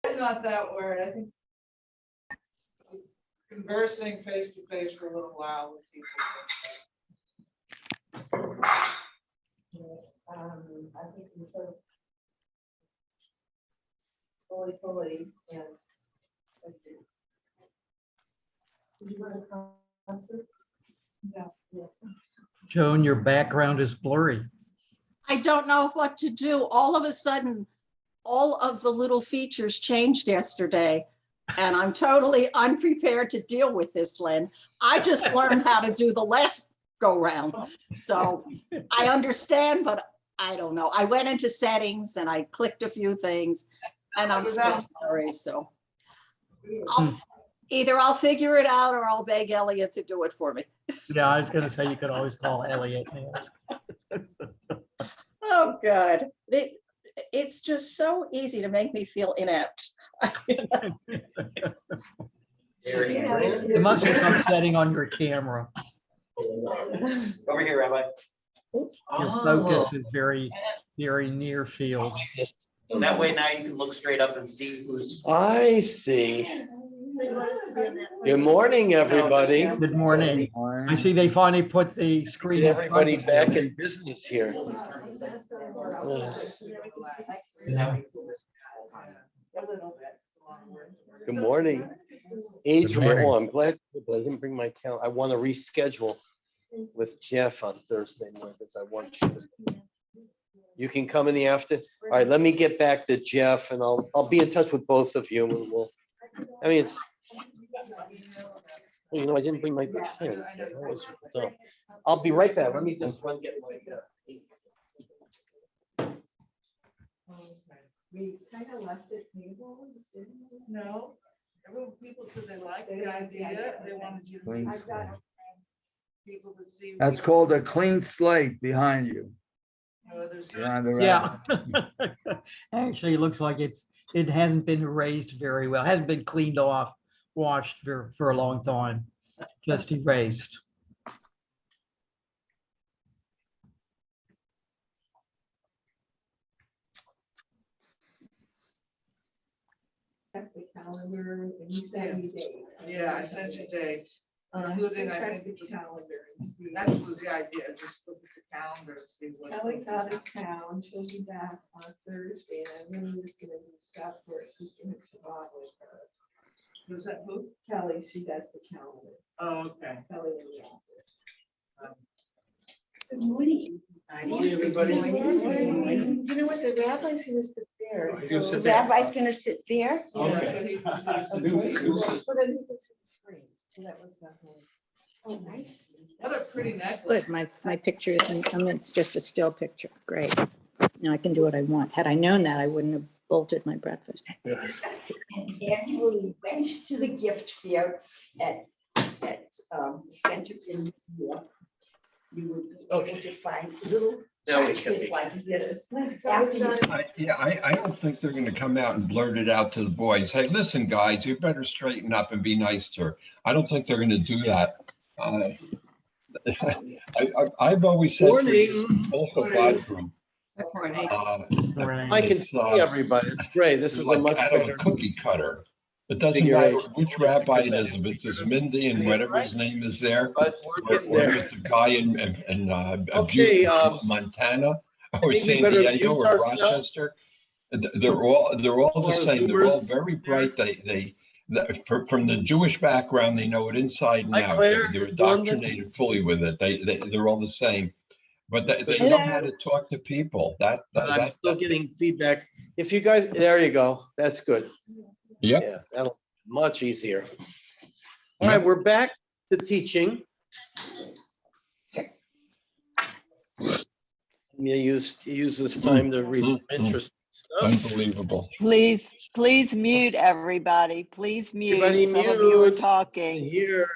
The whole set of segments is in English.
Not that word. I think conversing face to face for a little while with people. I think we sort of fully and. Did you want to concert? No. Yes. Joan, your background is blurry. I don't know what to do. All of a sudden, all of the little features changed yesterday. And I'm totally unprepared to deal with this, Lynn. I just learned how to do the last go round. So I understand, but I don't know. I went into settings and I clicked a few things and I'm so sorry. So either I'll figure it out or I'll beg Elliot to do it for me. Yeah, I was gonna say you could always call Elliot and ask. Oh, God. It's just so easy to make me feel inept. There must be some setting on your camera. Over here, Rabbi. Your focus is very, very near field. That way now you can look straight up and see who's. I see. Good morning, everybody. Good morning. I see they finally put the screen. in front Everybody of you. back in business here. Yeah. Good morning. Age, Good morning. oh, I'm glad I didn't bring my calendar. I want to reschedule with Jeff on Thursday morning because I want you. You can come in the afternoon. All right, let me get back to Jeff and I'll be in touch with both of you and we'll, I mean, it's, you know, I didn't bring my pen. That was dumb. I'll be right back. Let me just run get my. We kind of left it table. No, people said they liked the idea. They wanted you to meet I've got people to see. That's called a clean slate behind you. There's Behind the Yeah. rack. Actually, it looks like it hasn't been erased very well, hasn't been cleaned off, washed for a long time, just erased. check the calendar and you sent me dates. Yeah, I sent you dates, including, I Check think, the calendar and see. that was the idea, just look at the calendar and see what. Kelly's out of town. She'll be back on Thursday and I'm really just gonna do stuff for Sister Shabbat with her. Was that who? Kelly, she does the calendar. Oh, okay. Kelly in the office. Good morning. Good morning, everybody. You know what, the rabbi's gonna sit there. Oh, you're gonna So sit the there? rabbi's gonna sit there. Okay. But then he can see the screen. So that was the whole. Oh, nice. What a pretty necklace. Good, my picture isn't, it's just a still picture, great. Now I can do what I want. Had I known that, I wouldn't have bolted my breakfast. And annually went to the gift fair at Center in New York. You would be able to find little Now we trinkets can be. like this. After you I don't think they're gonna come out and blurt it out to the boys. Hey, listen, guys, you better straighten up and be nice to her. I don't think they're gonna do that. I've always said. Morning. Also, bathroom. I can see everybody. It's great. This is a Like much out of a better. cookie cutter. It doesn't Figure matter eight. which rabbi it is, if it's this Mindy and whatever his name is there, But we're or getting or if there. it's a guy in Okay, Montana, or think we San better Diego, mute or ourselves. Rochester. They're all the Our same. They're all Zoomers. very bright. From the Jewish background, they know it inside and Hi, out. Claire. They're London. indoctrinated fully with it. They're all the same. But they know how to talk to people. But I'm still getting feedback. If you guys, there you go. That's good. Yep. Yeah, that'll be much easier. All right, we're back to teaching. You use this time to read some interesting stuff. Unbelievable. Please mute everybody. Please mute. Everybody Some of you are mute. talking. Here.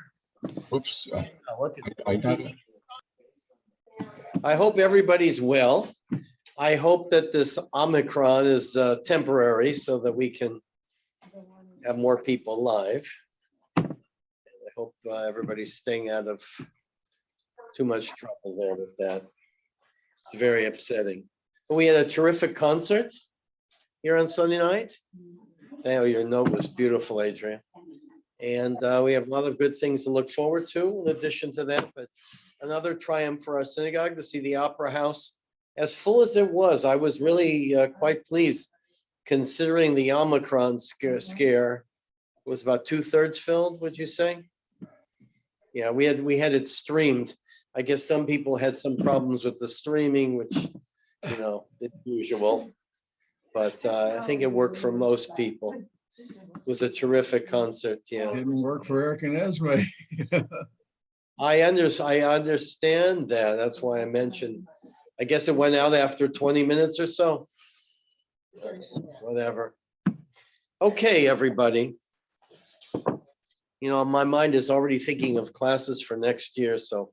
Oops. Oh, look at I got it. I hope everybody's well. I hope that this Omicron is temporary so that we can have more people live. I hope everybody's staying out of too much trouble there with that. It's very upsetting. But we had a terrific concert here on Sunday night. Oh, your note was beautiful, Adrian. And we have a lot of good things to look forward to in addition to that, but another triumph for our synagogue to see the Opera House as full as it was. I was really quite pleased considering the Omicron scare was about 2/3 filled, would you say? Yeah, we had it streamed. I guess some people had some problems with the streaming, which, you know, is usual. But I think it worked for most people. It was a terrific concert, yeah. Didn't work for Eric and Esme. I understand that. That's why I mentioned, I guess it went out after 20 minutes or so. Whatever. Okay, everybody. You know, my mind is already thinking of classes for next year, so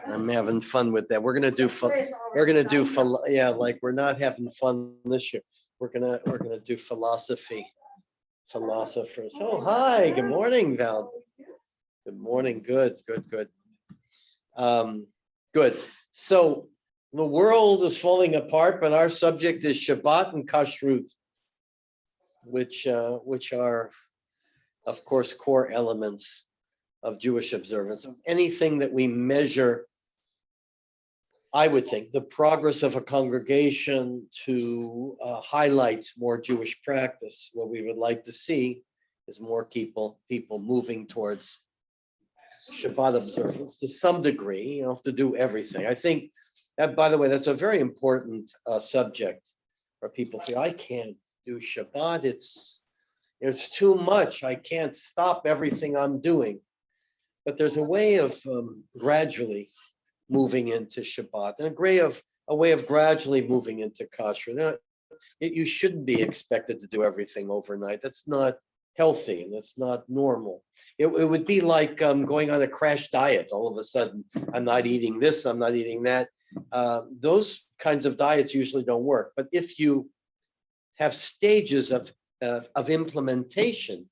I'm having fun with that. We're gonna do, yeah, like we're not having fun this year. We're gonna do philosophy. Philosophers. Oh, hi, good morning, Val. Good morning, good. Good. So the world is falling apart, but our subject is Shabbat and Kashrut, which are, of course, core elements of Jewish observance. Of anything that we measure, I would think, the progress of a congregation to highlight more Jewish practice. What we would like to see is more people moving towards Shabbat observance to some degree. You don't have to do everything. I think that, by the way, that's a very important subject where people feel, I can't do Shabbat. It's too much. I can't stop everything I'm doing. But there's a way of gradually moving into Shabbat, and a way of gradually moving into Kashrut. Now, you shouldn't be expected to do everything overnight. That's not healthy and that's not normal. It would be like going on a crash diet. All of a sudden, I'm not eating this, I'm not eating that. Those kinds of diets usually don't work. But if you have stages of implementation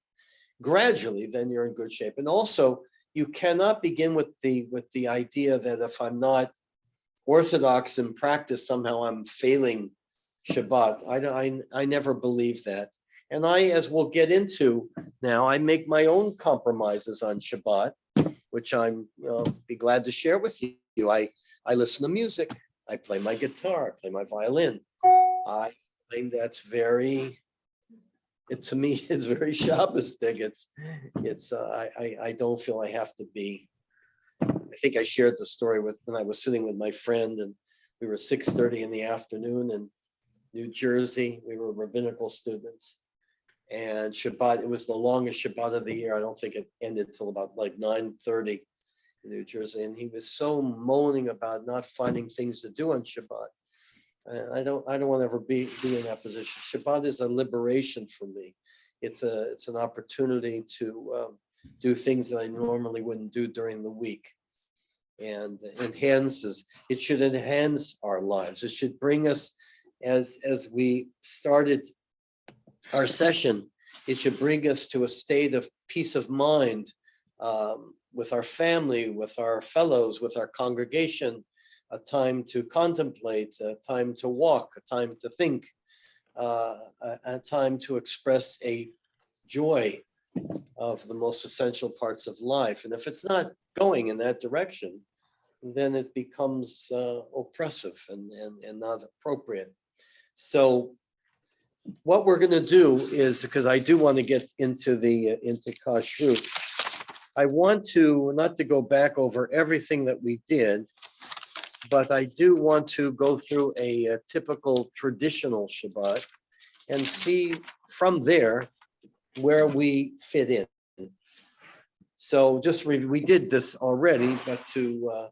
gradually, then you're in good shape. And also, you cannot begin with the idea that if I'm not Orthodox in practice, somehow I'm failing Shabbat. I never believe that. And as we'll get into now, I make my own compromises on Shabbat, which I'm be glad to share with you. I listen to music. I play my guitar. I play my violin. I find that's to me, it's very Shabbos-tic. I don't feel I have to be. I think I shared the story when I was sitting with my friend, and we were 6:30 in the afternoon in New Jersey. We were rabbinical students, and Shabbat. It was the longest Shabbat of the year. I don't think it ended till about like 9:30 in New Jersey, and he was so moaning about not finding things to do on Shabbat. I don't want to ever be in that position. Shabbat is a liberation for me. It's an opportunity to do things that I normally wouldn't do during the week, and it should enhance our lives. It should bring us, as we started our session, it should bring us to a state of peace of mind with our family, with our fellows, with our congregation. A time to contemplate, a time to walk, a time to think, a time to express a joy of the most essential parts of life. And if it's not going in that direction, then it becomes oppressive and not appropriate. So what we're going to do is, because I do want to get into Kashrut, I want to not to go back over everything that we did, but I do want to go through a typical traditional Shabbat and see from there where we fit in. So we did this already, but to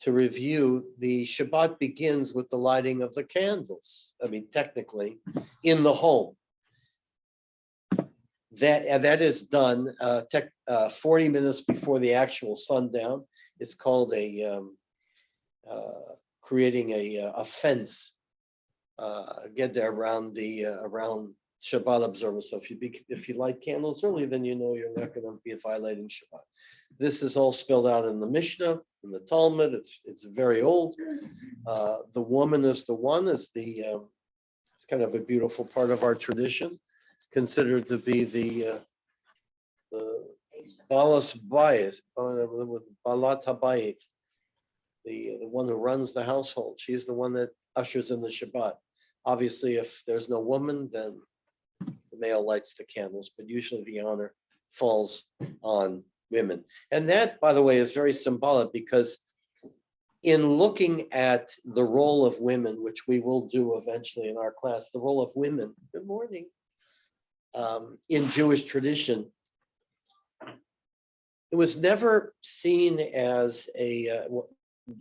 review, the Shabbat begins with the lighting of the candles. I mean, technically, in the home. That is done 40 minutes before the actual sundown. It's called creating a fence get there around Shabbat observance. So if you light candles early, then you know you're not going to be violating Shabbat. This is all spelled out in the Mishnah, in the Talmud. It's very old. The woman is the one. It's kind of a beautiful part of our tradition. considered to be the Balas Bayit, Balat Habayit, the one who runs the household. She's the one that ushers in the Shabbat. Obviously, if there's no woman, then the male lights the candles, but usually the honor falls on women. And that, by the way, is very symbolic, because in looking at the role of women, which we will do eventually in our class, the role of women, good morning, in Jewish tradition, it was never seen as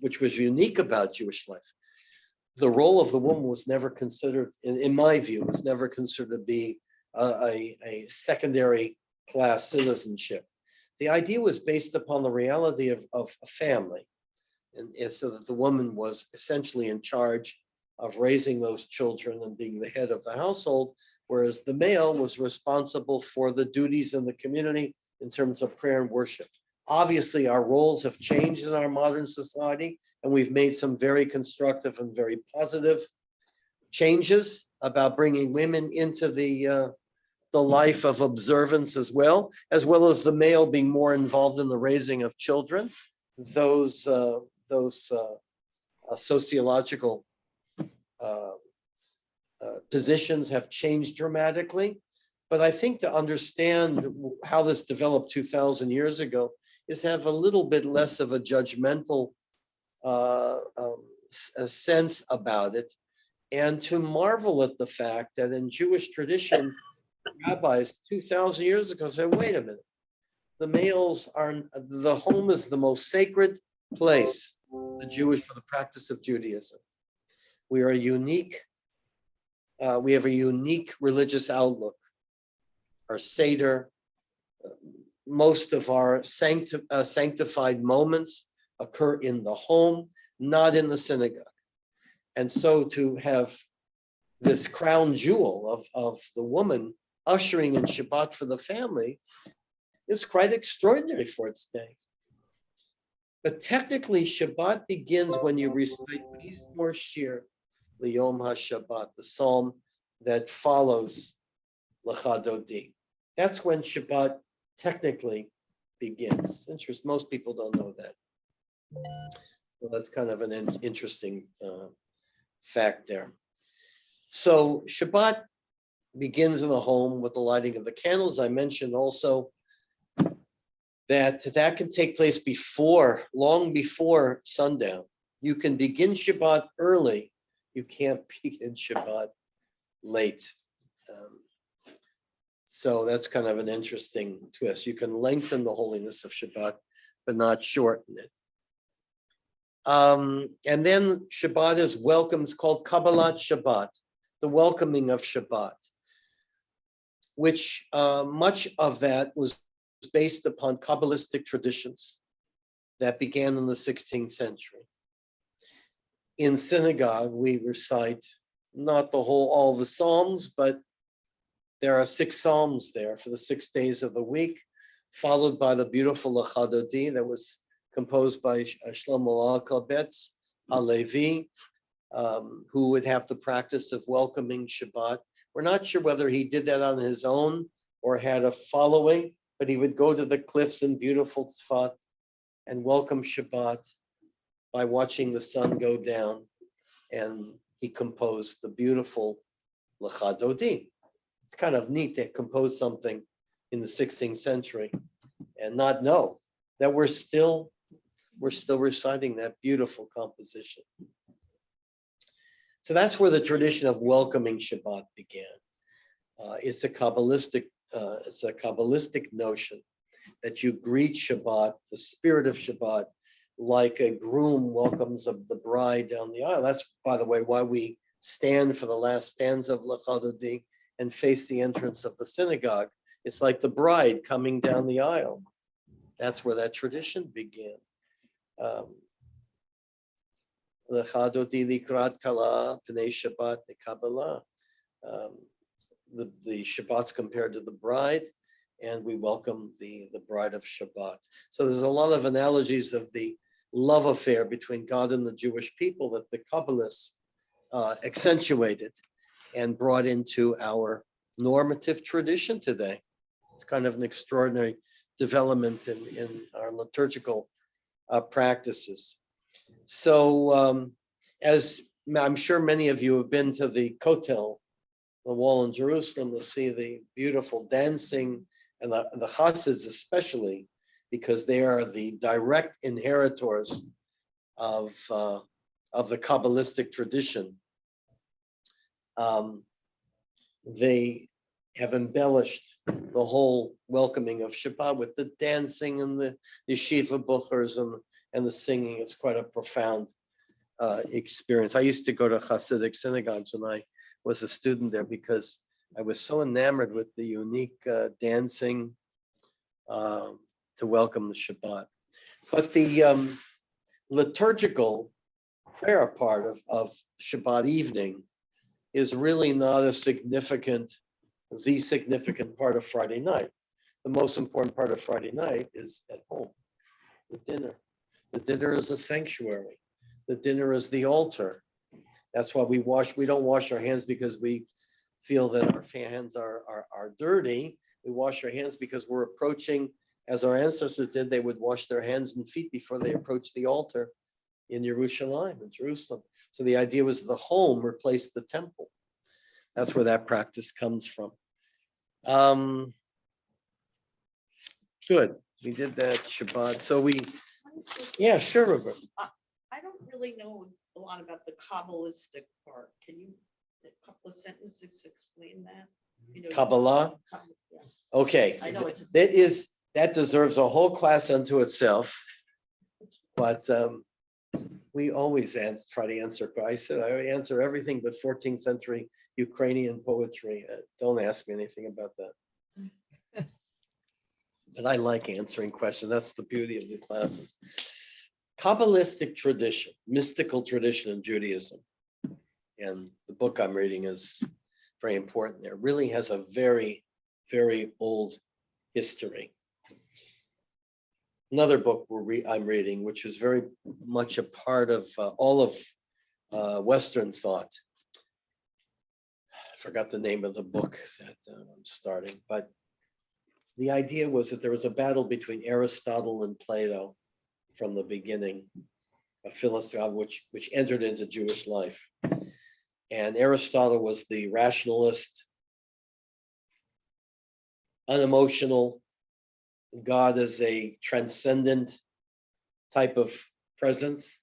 which was unique about Jewish life. The role of the woman was never considered, in my view, was never considered to be a secondary class citizenship. The idea was based upon the reality of a family. And so that the woman was essentially in charge of raising those children and being the head of the household, whereas the male was responsible for the duties in the community in terms of prayer and worship. Obviously, our roles have changed in our modern society, and we've made some very constructive and very positive changes about bringing women into the life of observance as well as the male being more involved in the raising of children. Those sociological positions have changed dramatically. But I think to understand how this developed 2,000 years ago is have a little bit less of a judgmental sense about it, and to marvel at the fact that in Jewish tradition, rabbis 2,000 years ago said, wait a minute, the home is the most sacred place, for the practice of Judaism. We are unique. We have a unique religious outlook. Our Seder, most of our sanctified moments occur in the home, not in the synagogue. And so to have this crown jewel of the woman ushering in Shabbat for the family is quite extraordinary for its day. But technically, Shabbat begins when you recite Mizmor Shir Liyom HaShabbat, the psalm that follows Lecha Dodi. That's when Shabbat technically begins. Most people don't know that. Well, that's kind of an interesting fact there. So Shabbat begins in the home with the lighting of the candles. I mentioned also that can take place long before sundown. You can begin Shabbat early. You can't begin Shabbat late. So that's kind of an interesting twist. You can lengthen the holiness of Shabbat, but not shorten it. And then Shabbat is welcome. It's called Kabbalat Shabbat, the welcoming of Shabbat, which much of that was based upon Kabbalistic traditions that began in the 16th century. In synagogue, we recite not all the Psalms, but there are 6 Psalms there for the 6 days of the week, followed by the beautiful Lecha Dodi that was composed by Shlomo Alkabetz Halevi, who would have the practice of welcoming Shabbat. We're not sure whether he did that on his own or had a following, but he would go to the cliffs in beautiful Tzfat and welcome Shabbat by watching the sun go down. And he composed the beautiful Lecha Dodi. It's kind of neat to compose something in the 16th century and not know that we're still reciting that beautiful composition. So that's where the tradition of welcoming Shabbat began. It's a Kabbalistic notion that you greet Shabbat, the spirit of Shabbat, like a groom welcomes the bride down the aisle. That's, by the way, why we stand for the last stanza of Lecha Dodi and face the entrance of the synagogue. It's like the bride coming down the aisle. That's where that tradition began. Lecha Dodi likrat kala pnei Shabbat nekabbalah. The Shabbat's compared to the bride, and we welcome the bride of Shabbat. So there's a lot of analogies of the love affair between God and the Jewish people that the Kabbalists accentuated and brought into our normative tradition today. It's kind of an extraordinary development in our liturgical practices. So as I'm sure many of you have been to the Kotel, the wall in Jerusalem, to see the beautiful dancing, and the Hasids especially, because they are the direct inheritors of the Kabbalistic tradition. They have embellished the whole welcoming of Shabbat with the dancing and the yeshiva buchers and the singing. It's quite a profound experience. I used to go to Hasidic synagogues when I was a student there because I was so enamored with the unique dancing to welcome the Shabbat. But the liturgical prayer part of Shabbat evening is really not the significant part of Friday night. The most important part of Friday night is at home, the dinner. The dinner is a sanctuary. The dinner is the altar. That's why we don't wash our hands because we feel that our hands are dirty. We wash our hands because we're approaching, as our ancestors did, they would wash their hands and feet before they approached the altar in Yerushalayim, in Jerusalem. So the idea was the home replaced the temple. That's where that practice comes from. Good, we did that Shabbat. So yeah, sure, Roberta. I don't really know a lot about the Kabbalistic part. Can you, a couple of sentences explain that? You know, Kabbalah? yeah. Okay, I know it's that deserves a whole class unto itself. But we always try to answer. I answer everything but 14th century Ukrainian poetry. Don't ask me anything about that. But I like answering questions. That's the beauty of the classes. Kabbalistic tradition, mystical tradition in Judaism, and the book I'm reading is very important there, really has a very, very old history. Another book I'm reading, which is very much a part of all of Western thought. I forgot the name of the book that I'm starting, but the idea was that there was a battle between Aristotle and Plato from the beginning, a philosophy which entered into Jewish life. And Aristotle was the rationalist, unemotional, God as a transcendent type of presence.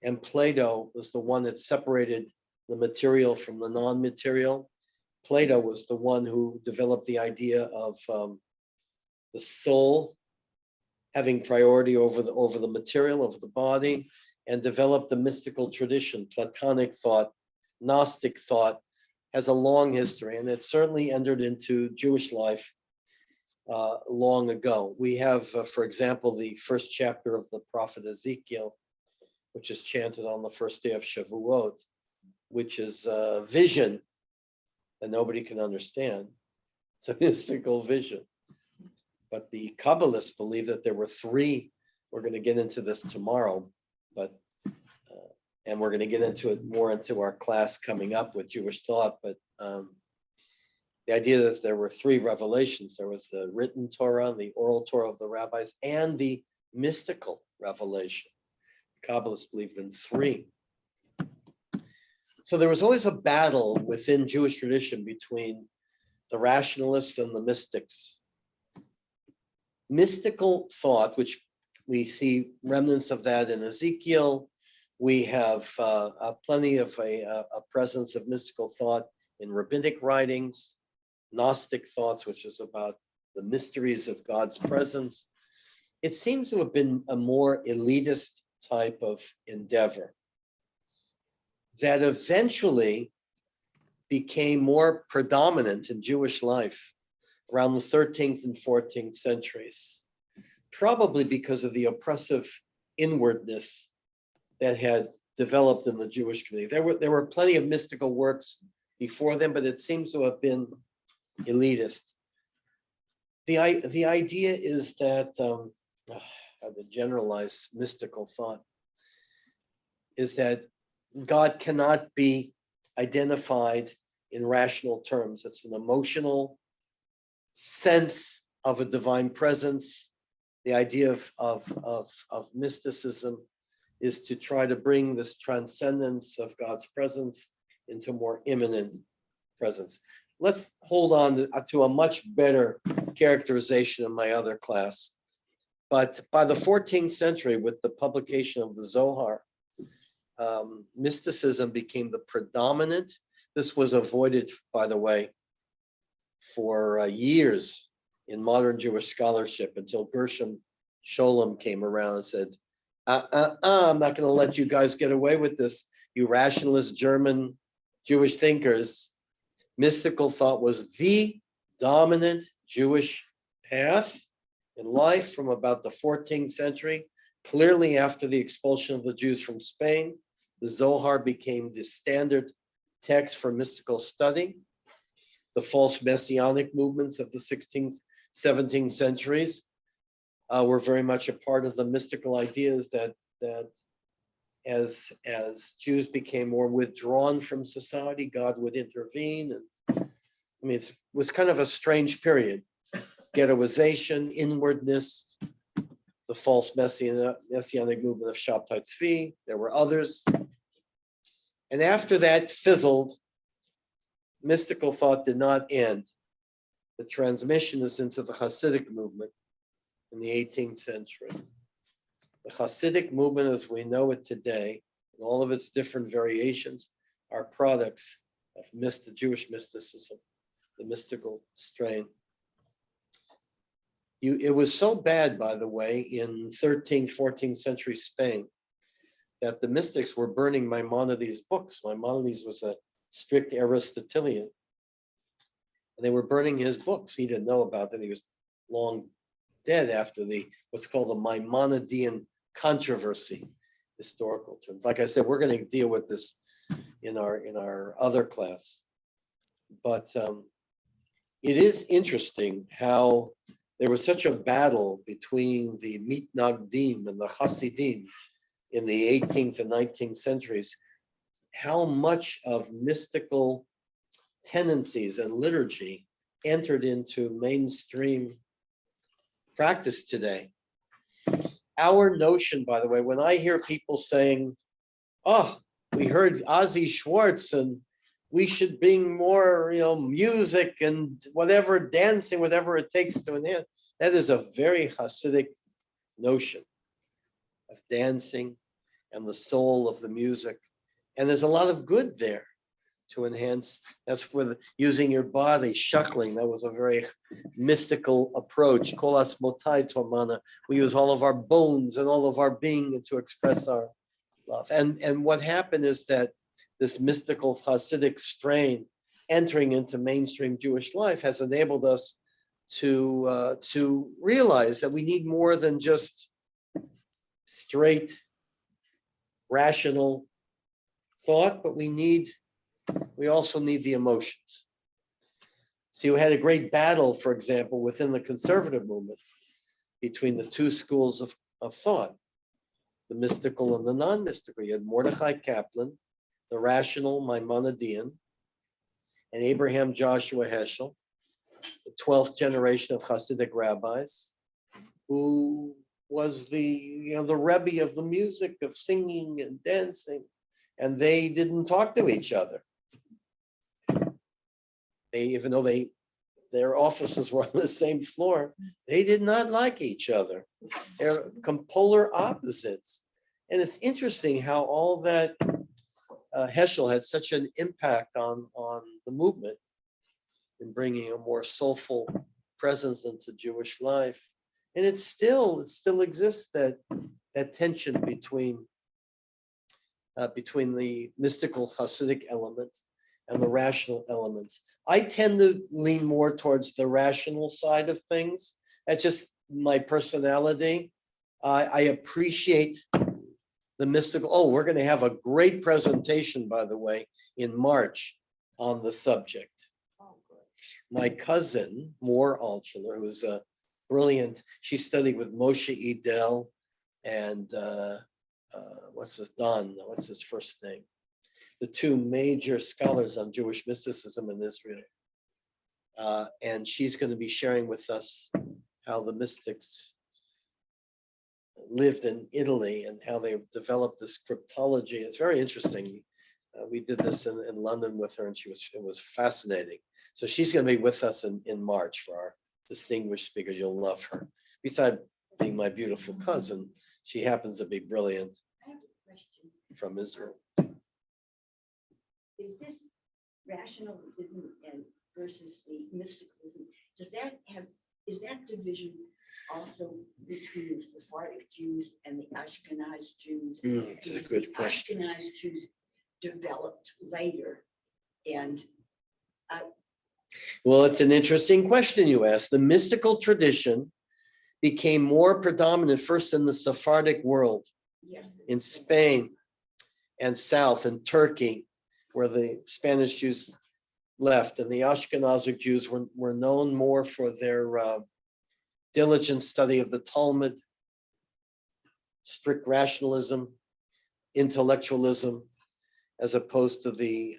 And Plato was the one that separated the material from the non-material. Plato was the one who developed the idea of the soul having priority over the material, over the body, and developed the mystical tradition. Platonic thought, Gnostic thought has a long history, and it certainly entered into Jewish life long ago. We have, for example, the first chapter of the prophet Ezekiel, which is chanted on the first day of Shavuot, which is a vision that nobody can understand. It's a mystical vision. But the Kabbalists believe that there were three. We're going to get into this tomorrow, but and we're going to get into it more into our class coming up with Jewish thought. But the idea that there were three revelations. There was the written Torah, the oral Torah of the rabbis, and the mystical revelation. Kabbalists believed in three. So there was always a battle within Jewish tradition between the rationalists and the mystics. Mystical thought, which we see remnants of that in Ezekiel. We have plenty of a presence of mystical thought in rabbinic writings, Gnostic thoughts, which is about the mysteries of God's presence. It seems to have been a more elitist type of endeavor that eventually became more predominant in Jewish life around the 13th and 14th centuries, probably because of the oppressive inwardness that had developed in the Jewish community. There were plenty of mystical works before them, but it seems to have been elitist. The idea is that, how to generalize mystical thought, is that God cannot be identified in rational terms. It's an emotional sense of a divine presence. The idea of mysticism is to try to bring this transcendence of God's presence into more immanent presence. Let's hold on to a much better characterization in my other class. But by the 14th century, with the publication of the Zohar, mysticism became the predominant. This was avoided, by the way, for years in modern Jewish scholarship until Gershom Scholem came around and said, I'm not going to let you guys get away with this, you rationalist German Jewish thinkers. Mystical thought was the dominant Jewish path in life from about the 14th century. Clearly, after the expulsion of the Jews from Spain, the Zohar became the standard text for mystical study. The false messianic movements of the 16th, 17th centuries were very much a part of the mystical ideas that as Jews became more withdrawn from society, God would intervene. And I mean, it was kind of a strange period. Ghettoization, inwardness, the false messianic movement of Shabtai Tzvi. There were others. And after that fizzled, mystical thought did not end. The transmission is into the Hasidic movement in the 18th century. The Hasidic movement as we know it today, and all of its different variations, are products of Jewish mysticism, the mystical strain. It was so bad, by the way, in 13th, 14th century Spain, that the mystics were burning Maimonides' books. Maimonides was a strict Aristotelian, and they were burning his books. He didn't know about that. He was long dead after what's called the Maimonidean controversy, historical terms. Like I said, we're going to deal with this in our other class. But it is interesting how there was such a battle between the Mitnagdim and the Hasidim in the 18th and 19th centuries, how much of mystical tendencies and liturgy entered into mainstream practice today. Our notion, by the way, when I hear people saying, oh, we heard Ozzy Schwartz and we should bring more, music and whatever, dancing, whatever it takes to enhance. That is a very Hasidic notion of dancing and the soul of the music. And there's a lot of good there to enhance. That's with using your body, shuckling. That was a very mystical approach. Kol atzmotai tomana. We use all of our bones and all of our being to express our love. And what happened is that this mystical Hasidic strain entering into mainstream Jewish life has enabled us to realize that we need more than just straight, rational thought, but we also need the emotions. So you had a great battle, for example, within the conservative movement between the two schools of thought, the mystical and the non-mystical. You had Mordechai Kaplan, the rational Maimonidean, and Abraham Joshua Heschel, the 12th generation of Hasidic rabbis, who was the Rebbe of the music, of singing and dancing, and they didn't talk to each other. Even though their offices were on the same floor, they did not like each other. They're polar opposites. And it's interesting how all that Heschel had such an impact on the movement in bringing a more soulful presence into Jewish life. And it still exists, that tension between the mystical Hasidic element and the rational elements. I tend to lean more towards the rational side of things. That's just my personality. I appreciate the mystical. Oh, we're going to have a great presentation, by the way, in March on the subject. My cousin, Moore Altshuler, who's a brilliant, she studied with Moshe Edel and what's his first name? the two major scholars on Jewish mysticism in Israel. And she's going to be sharing with us how the mystics lived in Italy and how they developed this cryptology. It's very interesting. We did this in London with her, and it was fascinating. So she's going to be with us in March for our distinguished speaker. You'll love her. Besides being my beautiful cousin, she happens to be brilliant I have a question. from Israel. Is this rationalism and versus the mysticalism, is that division also between the Sephardic Jews and the Ashkenaz Jews? It's a good question. The Ashkenaz Jews developed later, and Well, it's an interesting question you asked. The mystical tradition became more predominant first in the Sephardic world, yes. in Spain and South and Turkey, where the Spanish Jews left, and the Ashkenazic Jews were known more for their diligent study of the Talmud, strict rationalism, intellectualism, as opposed to the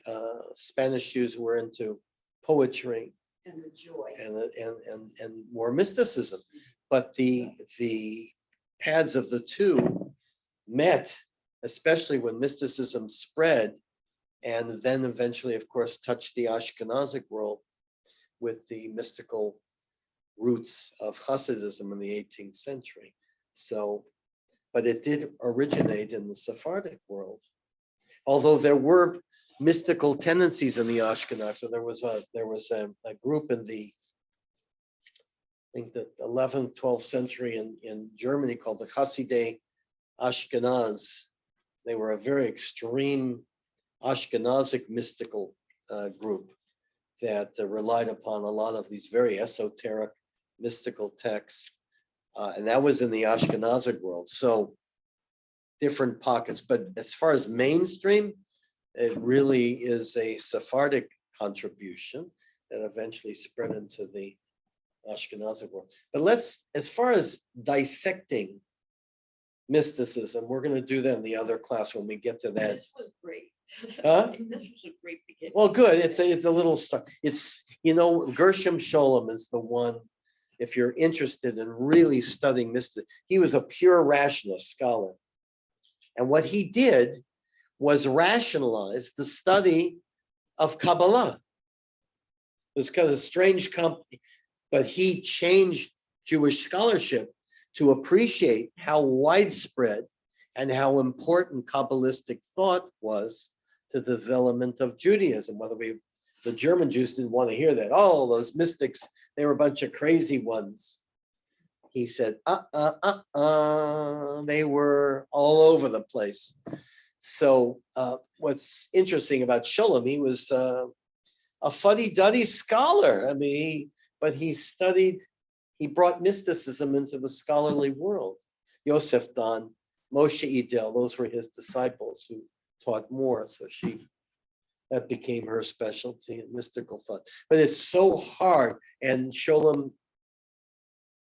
Spanish Jews who were into poetry And the joy. and more mysticism. But the paths of the two met, especially when mysticism spread, and then eventually, of course, touched the Ashkenazic world with the mystical roots of Hasidism in the 18th century. So, but it did originate in the Sephardic world. Although there were mystical tendencies in the Ashkenaz. So there was a group in the, I think the 11th, 12th century in Germany called the Hasidei Ashkenaz. They were a very extreme Ashkenazic mystical group that relied upon a lot of these very esoteric mystical texts. And that was in the Ashkenazic world. So different pockets, but as far as mainstream, it really is a Sephardic contribution that eventually spread into the Ashkenazic world. But as far as dissecting mysticism, we're going to do that in the other class when we get to that. This was great. Huh? This was a great beginning. Well, good. It's a little stuff. Gershom Scholem is the one. If you're interested in really studying mysticism, he was a pure rationalist scholar. And what he did was rationalize the study of Kabbalah. It was kind of a strange company, but he changed Jewish scholarship to appreciate how widespread and how important Kabbalistic thought was to the development of Judaism. The German Jews didn't want to hear that. Oh, those mystics, they were a bunch of crazy ones. He said, they were all over the place. So what's interesting about Scholem, he was a fuddy-duddy scholar. I mean, he brought mysticism into the scholarly world. Yosef Dan, Moshe Idel, those were his disciples who taught more. So that became her specialty in mystical thought. But it's so hard, and Scholem,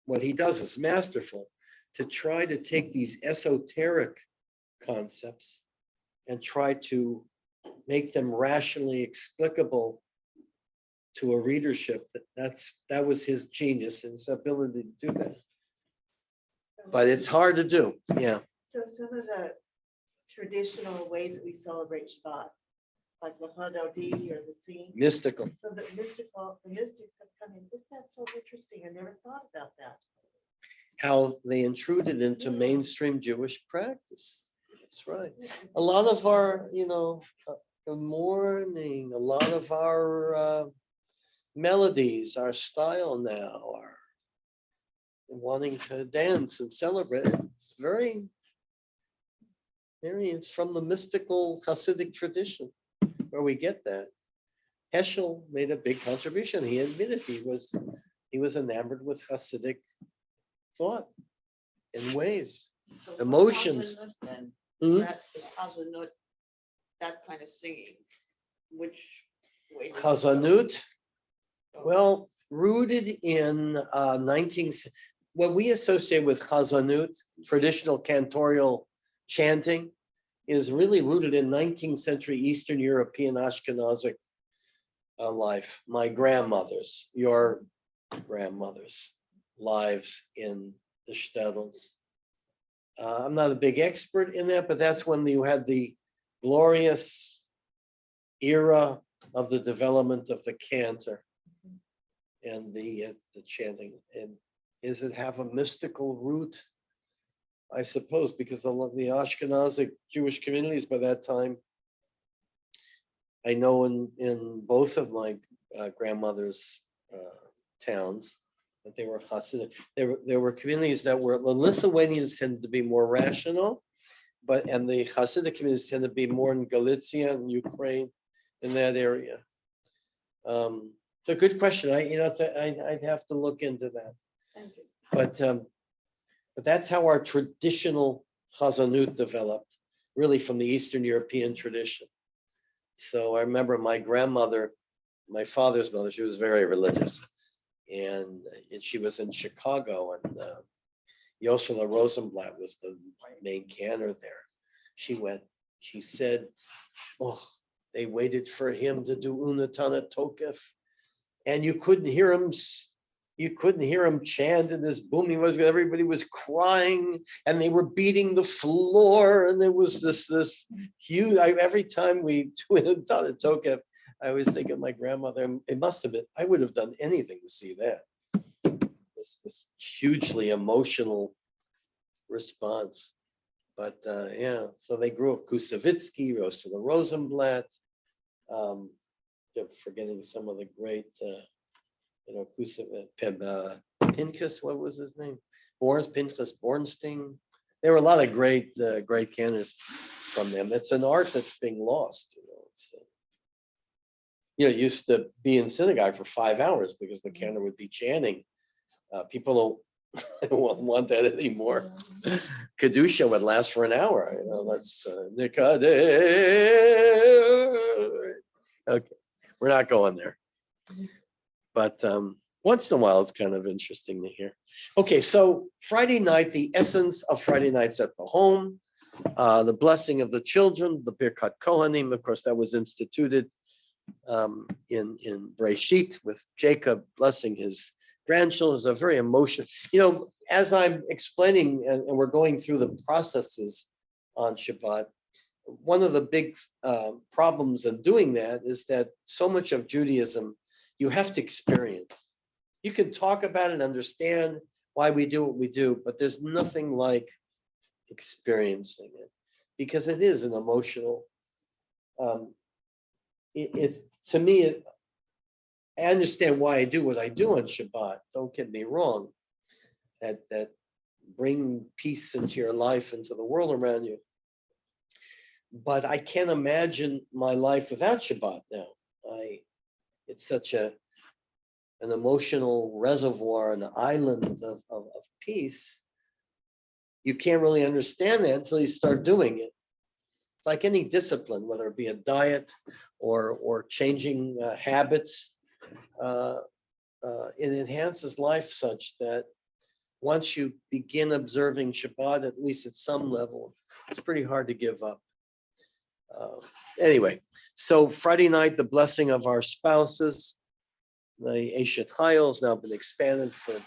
what he does is masterful, to try to take these esoteric concepts and try to make them rationally explicable to a readership. That was his genius and his ability to do that. But it's hard to do. Yeah. So some of the traditional ways that we celebrate Shabbat, like the Hadodi or the scene. Mystical. So the mystics have come in. Isn't that so interesting? I never thought about that. How they intruded into mainstream Jewish practice. That's right. A lot of our, good morning, a lot of our melodies, our style now are wanting to dance and celebrate. It's it's from the mystical Hasidic tradition where we get that. Heschel made a big contribution. He admitted he was enamored with Hasidic thought in ways, So emotions. Chazanut then, Mhm. that is Chazanut, that kind of singing, which way? does it go? Chazanut, well, rooted in what we associate with Chazanut, traditional cantorial chanting, is really rooted in 19th century Eastern European Ashkenazic life. My grandmother's, your grandmother's lives in the shtetls. I'm not a big expert in that, but that's when you had the glorious era of the development of the cantor and the chanting. And does it have a mystical root? I suppose, because the Ashkenazic Jewish communities by that time, I know in both of my grandmother's towns, that they were Hasidic. There were communities that were, the Lithuanians tended to be more rational, and the Hasidic communities tend to be more in Galicia and Ukraine, in that area. It's a good question. I'd have to look into that. Thank you. But that's how our traditional Chazanut developed, really from the Eastern European tradition. So I remember my grandmother, my father's mother, she was very religious, and she was in Chicago, and Yosela Rosenblatt was the main cantor there. She said, oh, they waited for him to do Unatana Tokef, and you couldn't hear him chant in this booming voice. Everybody was crying, and they were beating the floor, and there was this huge. Every time we do Unatana Tokef, I always think of my grandmother. It must have been. I would have done anything to see that. This hugely emotional response. But yeah, so they grew up Kusavitsky, Rosela Rosenblatt. Forgetting some of the great, Pinchas, what was his name? Pinchas Bornstein. There were a lot of great cantors from them. It's an art that's being lost. It used to be in synagogue for 5 hours because the cantor would be chanting. People don't want that anymore. Kedusha would last for an hour. Let's okay, we're not going there. But once in a while, it's kind of interesting to hear. Okay, so Friday night, the essence of Friday nights at the home, the blessing of the children, the Birkat Kohanim, of course, that was instituted in Breshit with Jacob blessing his grandchildren. Is a very emotional, as I'm explaining, and we're going through the processes on Shabbat, one of the big problems in doing that is that so much of Judaism, you have to experience. You can talk about it and understand why we do what we do, but there's nothing like experiencing it, because it is an emotional, it's to me, I understand why I do what I do on Shabbat. Don't get me wrong. That bring peace into your life, into the world around you. But I can't imagine my life without Shabbat now. It's such an emotional reservoir, an island of peace. You can't really understand that until you start doing it. It's like any discipline, whether it be a diet or changing habits. It enhances life such that once you begin observing Shabbat, at least at some level, it's pretty hard to give up. Anyway, so Friday night, the blessing of our spouses, the Eshet Chayil has now been expanded for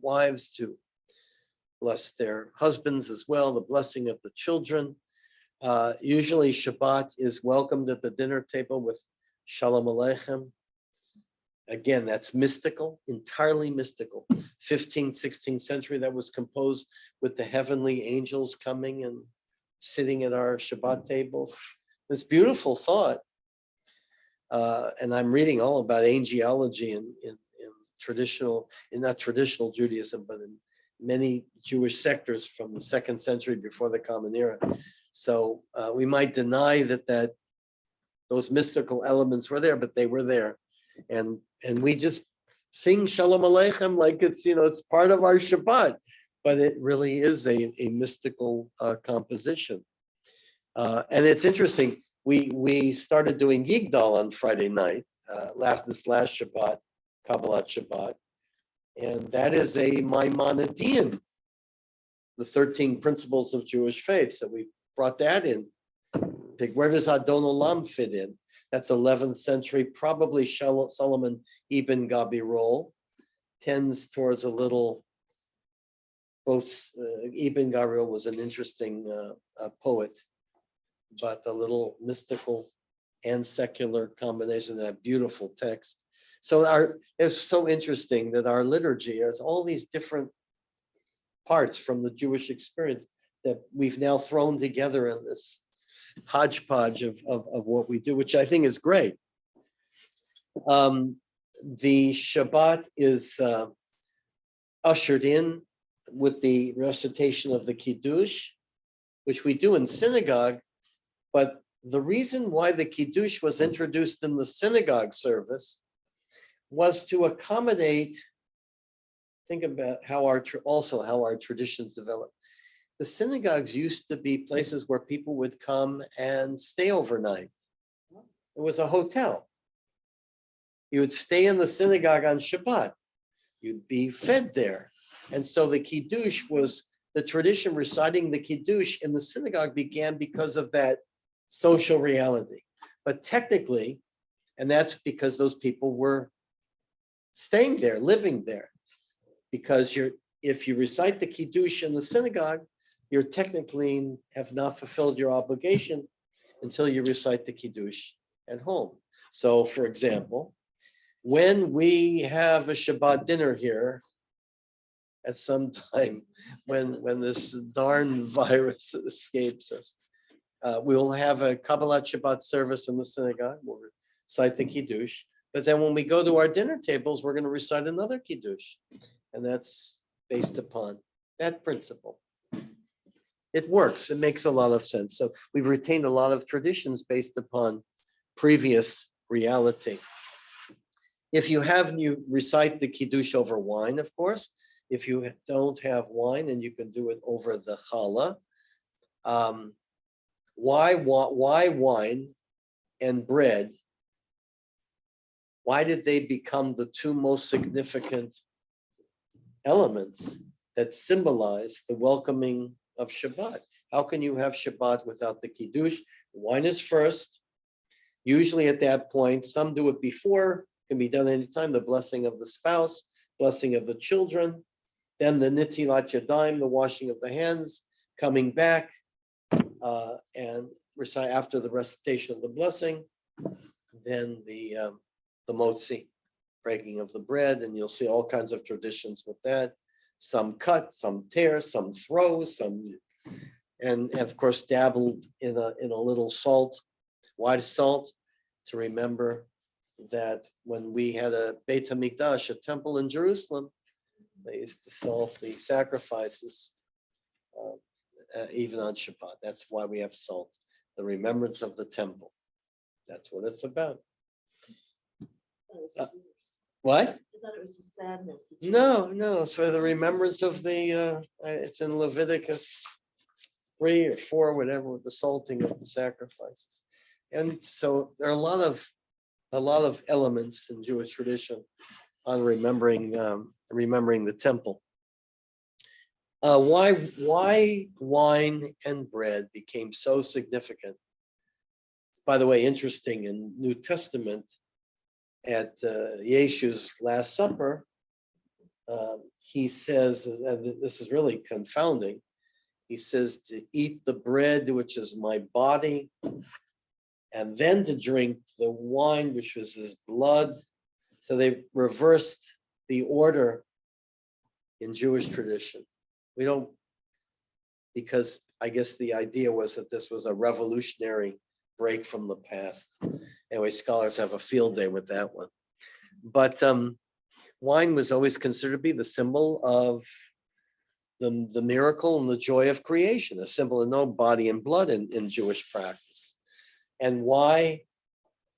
wives to bless their husbands as well, the blessing of the children. Usually Shabbat is welcomed at the dinner table with Shalom Aleichem. Again, that's mystical, entirely mystical. 15th, 16th century, that was composed with the heavenly angels coming and sitting at our Shabbat tables. This beautiful thought. And I'm reading all about angelology in traditional, not traditional Judaism, but in many Jewish sectors from the 2nd century before the Common Era. So we might deny that those mystical elements were there, but they were there. And we just sing Shalom Aleichem like it's, it's part of our Shabbat, but it really is a mystical composition. And it's interesting, we started doing Yigdal on Friday night, this last Shabbat, Kabbalat Shabbat, and that is a Maimonidean, the 13 principles of Jewish faith. So we brought that in Where does Adon Olam fit in? That's 11th century, probably Solomon Ibn Gabirol, tends towards a little, both Ibn Gabirol was an interesting poet, but a little mystical and secular combination, that beautiful text. So it's so interesting that our liturgy has all these different parts from the Jewish experience that we've now thrown together in this hodgepodge of what we do, which I think is great. The Shabbat is ushered in with the recitation of the Kiddush, which we do in synagogue, but the reason why the Kiddush was introduced in the synagogue service was to accommodate, think about how our traditions developed. The synagogues used to be places where people would come and stay overnight. It was a hotel. You would stay in the synagogue on Shabbat. You'd be fed there. And so the Kiddush was, the tradition reciting the Kiddush in the synagogue began because of that social reality. But technically, and that's because those people were staying there, living there. Because if you recite the Kiddush in the synagogue, you're technically have not fulfilled your obligation until you recite the Kiddush at home. So for example, when we have a Shabbat dinner here at some time, when this darn virus escapes us, we'll have a Kabbalat Shabbat service in the synagogue. We'll recite the Kiddush. But then when we go to our dinner tables, we're going to recite another Kiddush. And that's based upon that principle. It works. It makes a lot of sense. So we've retained a lot of traditions based upon previous reality. If you recite the Kiddush over wine, of course. If you don't have wine, and you can do it over the challah. Why wine and bread? Why did they become the two most significant elements that symbolize the welcoming of Shabbat? How can you have Shabbat without the Kiddush? Wine is first. Usually at that point, some do it before, can be done anytime, the blessing of the spouse, blessing of the children, then the Nitzilat Yadayim, the washing of the hands, coming back and recite after the recitation of the blessing, then the motzi, breaking of the bread, and you'll see all kinds of traditions with that. Some cut, some tear, some throw, and of course dabbled in a little salt. Why salt? To remember that when we had a Beit HaMikdash, a temple in Jerusalem, they used to salt the sacrifices even on Shabbat. That's why we have salt, the remembrance of the temple. That's what it's about. What? I thought it was the sadness. No, it's for the remembrance of the, it's in Leviticus 3 or 4, whatever, with the salting of the sacrifices. And so there are a lot of elements in Jewish tradition on remembering the temple. Why wine and bread became so significant? By the way, interesting, in New Testament, at Yeshu's Last Supper, he says, and this is really confounding, he says to eat the bread, which is my body, and then to drink the wine, which was his blood. So they reversed the order in Jewish tradition. We don't, because I guess the idea was that this was a revolutionary break from the past. Anyway, scholars have a field day with that one. But wine was always considered to be the symbol of the miracle and the joy of creation, a symbol of no body and blood in Jewish practice. And why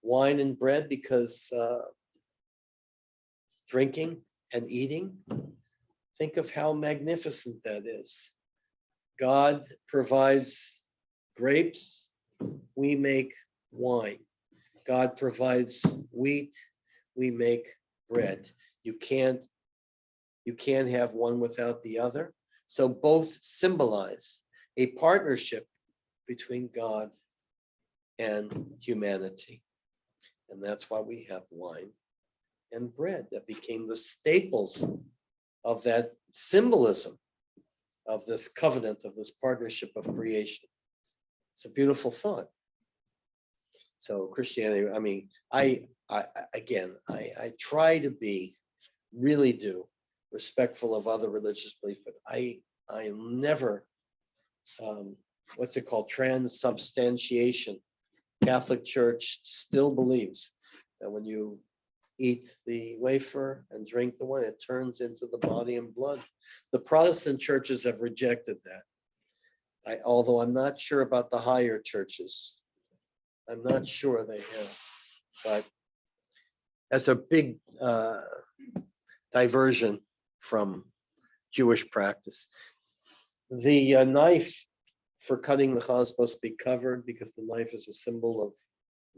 wine and bread? Because drinking and eating, think of how magnificent that is. God provides grapes, we make wine. God provides wheat, we make bread. You can't have one without the other. So both symbolize a partnership between God and humanity. And that's why we have wine and bread that became the staples of that symbolism of this covenant, of this partnership of creation. It's a beautiful thought. So Christianity, I mean, I try to be, really do, respectful of other religious beliefs, but I am never, what's it called, transubstantiation. Catholic Church still believes that when you eat the wafer and drink the wine, it turns into the body and blood. The Protestant churches have rejected that. Although I'm not sure about the higher churches. I'm not sure they have, but that's a big diversion from Jewish practice. The knife for cutting the challah is supposed to be covered because the knife is a symbol of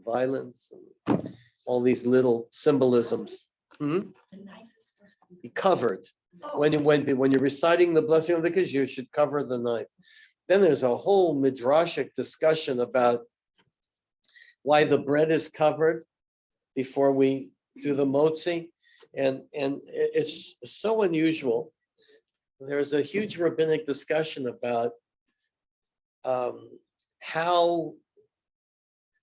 violence and all these little symbolisms. Be covered. When you're reciting the blessing of the kids, you should cover the knife. Then there's a whole midrashic discussion about why the bread is covered before we do the motzi, and it's so unusual. There's a huge rabbinic discussion about how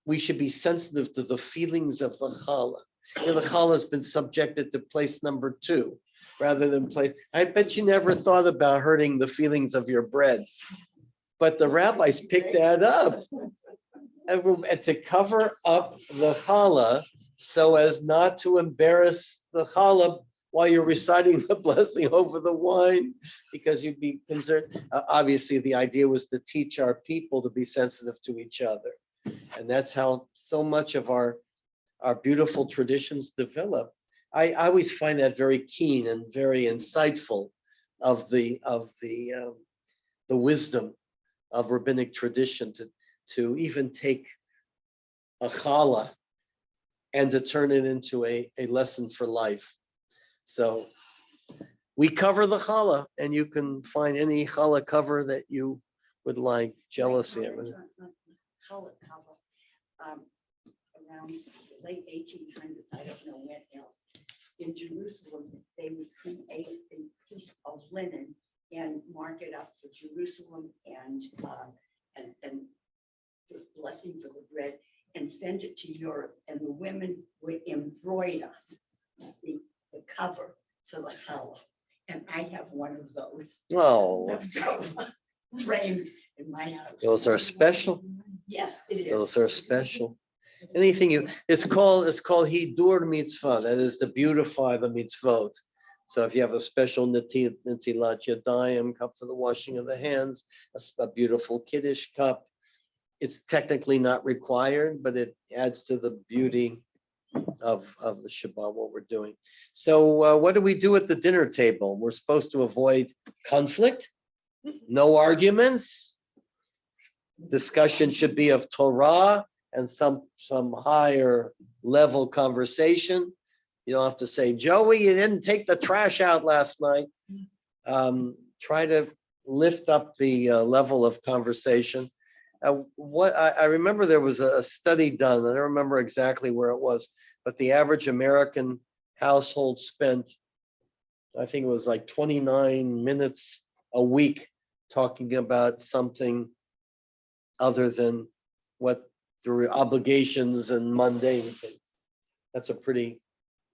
we should be sensitive to the feelings of the challah. You know, the challah has been subjected to place number 2 rather than place. I bet you never thought about hurting the feelings of your bread, but the rabbis picked that up and to cover up the challah so as not to embarrass the challah while you're reciting the blessing over the wine, because you'd be concerned. Obviously, the idea was to teach our people to be sensitive to each other. And that's how so much of our beautiful traditions develop. I always find that very keen and very insightful of the wisdom of rabbinic tradition to even take a challah and to turn it into a lesson for life. So we cover the challah, and you can find any challah cover that you would like. Jealousy. Challah cover, around the late 1800s, I don't know when else, in Jerusalem, they would create a piece of linen and mark it up for Jerusalem and the blessing for the bread, and send it to Europe, and the women would embroider the cover for the challah. And I have one of those. Oh, framed in my house. those are special. Yes, it is. Those are special. Anything it's called hidur mitzvah. That is to beautify the mitzvot. So if you have a special netilat yadayim cup for the washing of the hands, a beautiful kiddush cup, it's technically not required, but it adds to the beauty of the Shabbat, what we're doing. So what do we do at the dinner table? We're supposed to avoid conflict, no arguments. Discussion should be of Torah and some higher level conversation. You don't have to say, Joey, you didn't take the trash out last night. Try to lift up the level of conversation. What I remember, there was a study done. I don't remember exactly where it was, but the average American household spent, I think it was like 29 minutes a week talking about something other than what the obligations and mundane things. That's a pretty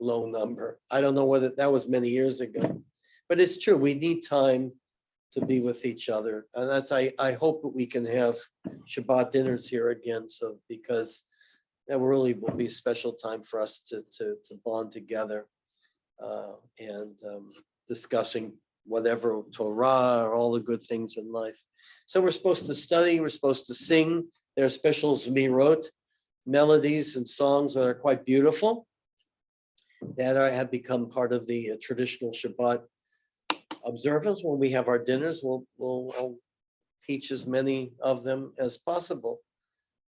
low number. I don't know whether that was many years ago, but it's true. We need time to be with each other. And that's, I hope that we can have Shabbat dinners here again. So, because that really will be a special time for us to bond together and discussing whatever Torah or all the good things in life. So we're supposed to study, we're supposed to sing. There are special zmirot, melodies and songs that are quite beautiful that have become part of the traditional Shabbat observance. When we have our dinners, we'll teach as many of them as possible.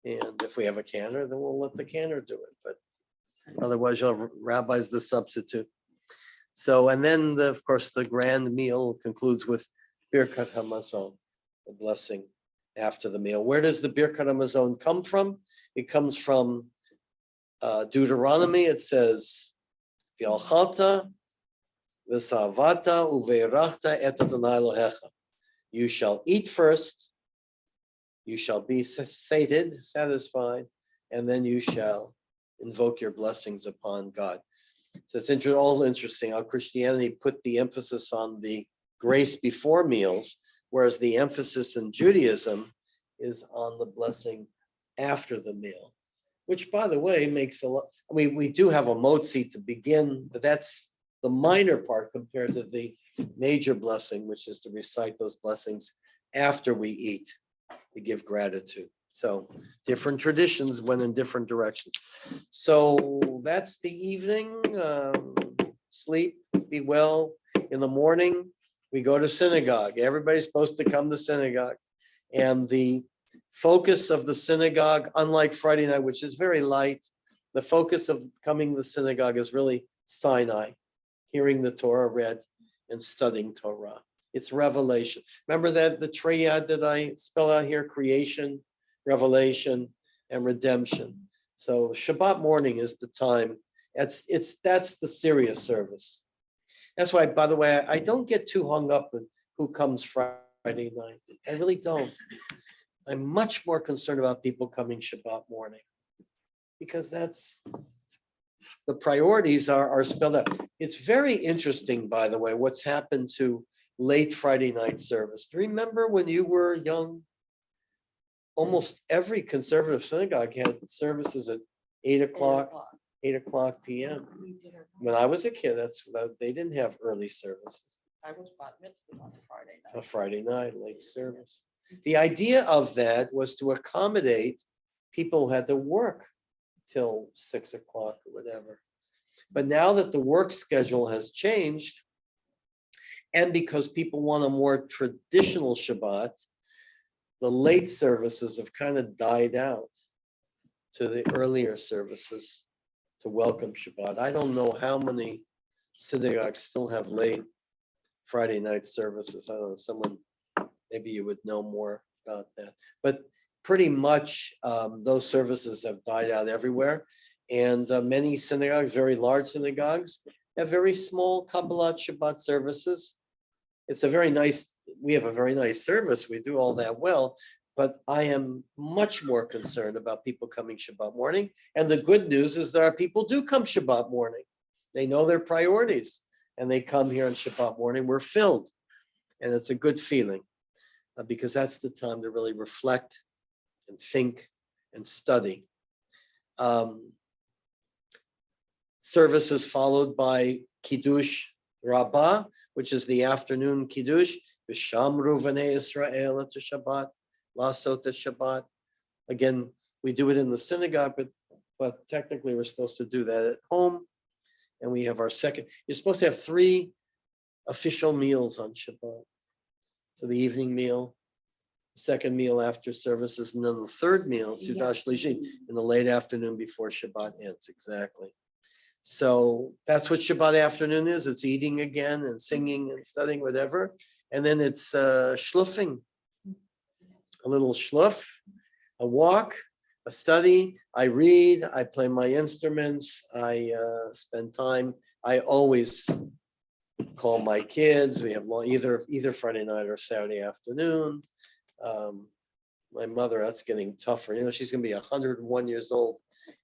And if we have a cantor, then we'll let the cantor do it. But otherwise, you'll have rabbis the substitute. So, and then of course, the grand meal concludes with Birkat Hamazon, the blessing after the meal. Where does the Birkat Hamazon come from? It comes from Deuteronomy. It says, "V'alchalta v'savata uve'erachta et Adonai Elohecha." You shall eat first, you shall be sated, satisfied, and then you shall invoke your blessings upon God. So it's all interesting how Christianity put the emphasis on the grace before meals, whereas the emphasis in Judaism is on the blessing after the meal, which, by the way, makes a lot. We do have a motzi to begin, but that's the minor part compared to the major blessing, which is to recite those blessings after we eat to give gratitude. So different traditions went in different directions. So that's the evening. Sleep, be well. In the morning, we go to synagogue. Everybody's supposed to come to synagogue. And the focus of the synagogue, unlike Friday night, which is very light, the focus of coming to the synagogue is really Sinai, hearing the Torah read and studying Torah. It's revelation. Remember that the triad that I spell out here: creation, revelation, and redemption. So Shabbat morning is the time. That's the serious service. That's why, by the way, I don't get too hung up with who comes Friday night. I really don't. I'm much more concerned about people coming Shabbat morning, because that's the priorities are spelled out. It's very interesting, by the way, what's happened to late Friday night service. Do you remember when you were young? Almost every conservative synagogue had services at 8 o'clock p.m. When I was a kid, they didn't have early services. I was bat mitzvah on Friday night. A Friday night late service. The idea of that was to accommodate people who had to work till 6 o'clock or whatever. But now that the work schedule has changed, and because people want a more traditional Shabbat, the late services have kind of died out to the earlier services to welcome Shabbat. I don't know how many synagogues still have late Friday night services. I don't know, someone, maybe you would know more about that. But pretty much those services have died out everywhere. And many synagogues, very large synagogues, have very small Kabbalat Shabbat services. It's we have a very nice service. We do all that well. But I am much more concerned about people coming Shabbat morning. And the good news is there are people who do come Shabbat morning. They know their priorities and they come here on Shabbat morning. We're filled. And it's a good feeling because that's the time to really reflect and think and study. Service is followed by Kiddush Rabbah, which is the afternoon Kiddush. V'shamru v'nei Israel et Shabbat, lasot et Shabbat. Again, we do it in the synagogue, but technically we're supposed to do that at home. And we have our second. You're supposed to have 3 official meals on Shabbat. So the evening meal, second meal after services, and then the third meal, Sudah Shlishi, in the late afternoon before Shabbat ends. Exactly. So that's what Shabbat afternoon is. It's eating again and singing and studying, whatever. And then it's shluffing, a little shluff, a walk, a study. I read, I play my instruments, I spend time. I always call my kids. We have either Friday night or Saturday afternoon. My mother, that's getting tougher. She's going to be 101 years old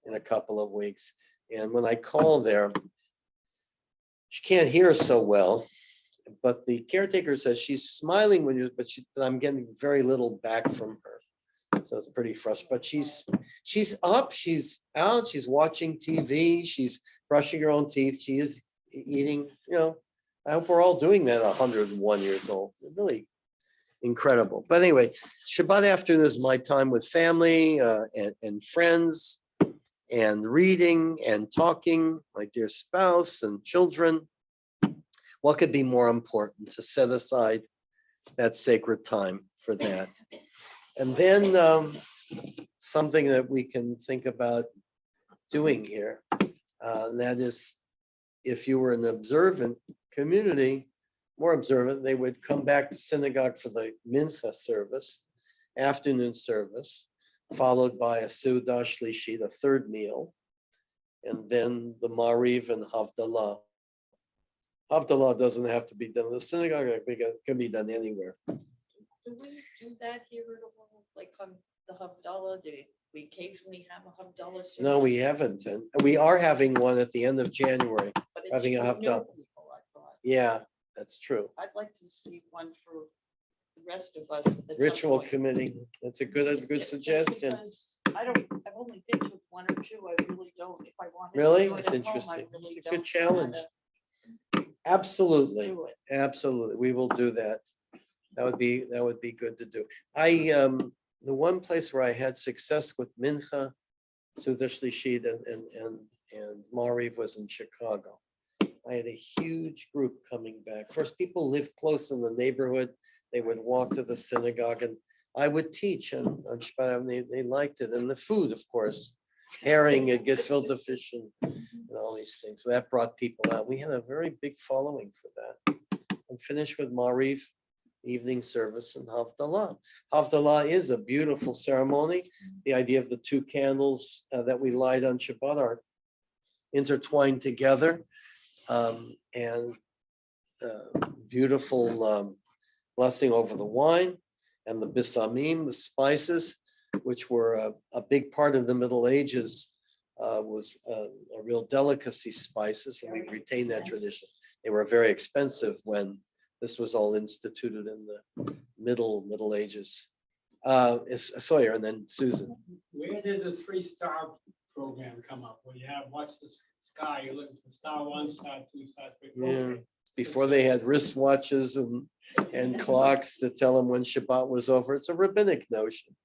in a couple of weeks. And when I call there, she can't hear so well, but the caretaker says she's smiling but I'm getting very little back from her. So it's pretty frustrating. But she's up, she's out, she's watching TV, she's brushing her own teeth, she is eating. I hope we're all doing that 101 years old. Really incredible. But anyway, Shabbat afternoon is my time with family and friends, and reading and talking, my dear spouse and children. What could be more important to set aside that sacred time for that? And then something that we can think about doing here, and that is, if you were an observant community, more observant, they would come back to synagogue for the mincha service, afternoon service. followed by a Seudah Shlishit, a third meal, and then the Mariv and Havdalah. Havdalah doesn't have to be done in the synagogue, it can be done anywhere. Do we do that here at all? Like on the Havdalah? Do we occasionally have a Havdalah? No, service? we haven't, and we are having one at the end of January. But it's having a for new Havdalah. people, I thought. Yeah, that's true. I'd like to see one for the rest of us. at some Ritual point. committee, that's a good Just suggestion. because I've only been to one or two. I really don't. If I wanted to Really? do it It's at home, I interesting. really It's a don't good know how challenge. to Absolutely, do it. absolutely. We will do that. That would be good to do. The one place where I had success with Mincha, Seudah Shlishit and Mariv was in Chicago. I had a huge group coming back. First, people lived close in the neighborhood. They would walk to the synagogue and I would teach on Shabbat, and they liked it. And the food, of course, herring and gefilte fish and all these things. So that brought people out. We had a very big following for that. And finished with Mariv, evening service, and Havdalah. Havdalah is a beautiful ceremony. The idea of the two candles that we light on Shabbat are intertwined together, and beautiful blessing over the wine and the bisamim, the spices, which were a big part of the Middle Ages, was a real delicacy, spices, and we've retained that tradition. They were very expensive when this was all instituted in the Middle Ages. Sawyer and then Susan. Where did the 3-star program come up? Where you have watch the sky, you're looking for star 1, star 2, star 3. Yeah. Okay. Before they had wristwatches and clocks to tell them when Shabbat was over. It's a rabbinic notion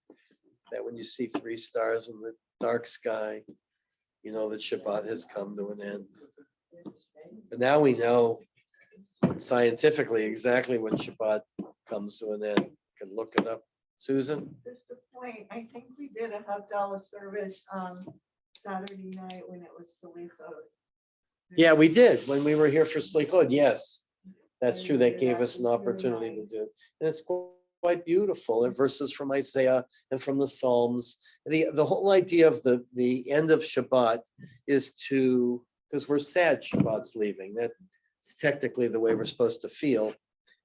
that when you see 3 stars in the dark sky, you know that Shabbat has come to an end. But now we know scientifically exactly when Shabbat comes to an end. You can look it up. Susan? Just a point, I think we did a Havdalah service Saturday night when it was Salichot. Yeah, we did when we were here for Slichot. Yes, that's true. That gave us an opportunity to do it. And it's quite beautiful. And verses from Isaiah and from the Psalms. The whole idea of the end of Shabbat is to, because we're sad Shabbat's leaving. That's technically the way we're supposed to feel.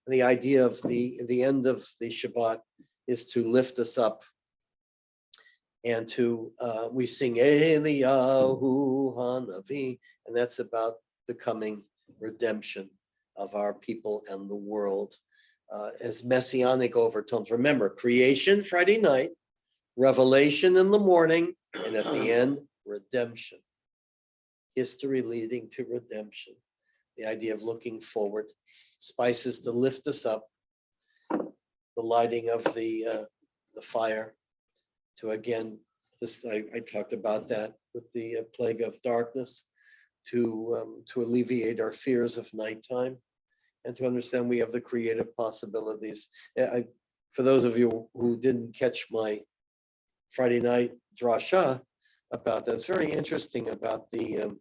And the idea of the end of the Shabbat is to lift us up and to, we sing Eliyahu Hanavi, and that's about the coming redemption of our people and the world as messianic overtones. Remember, creation Friday night, revelation in the morning, and at the end, redemption. History leading to redemption. The idea of looking forward, spices to lift us up, the lighting of the fire, to again, I talked about that with the plague of darkness, to alleviate our fears of nighttime, and to understand we have the creative possibilities. For those of you who didn't catch my Friday night drasha about that, it's very interesting about the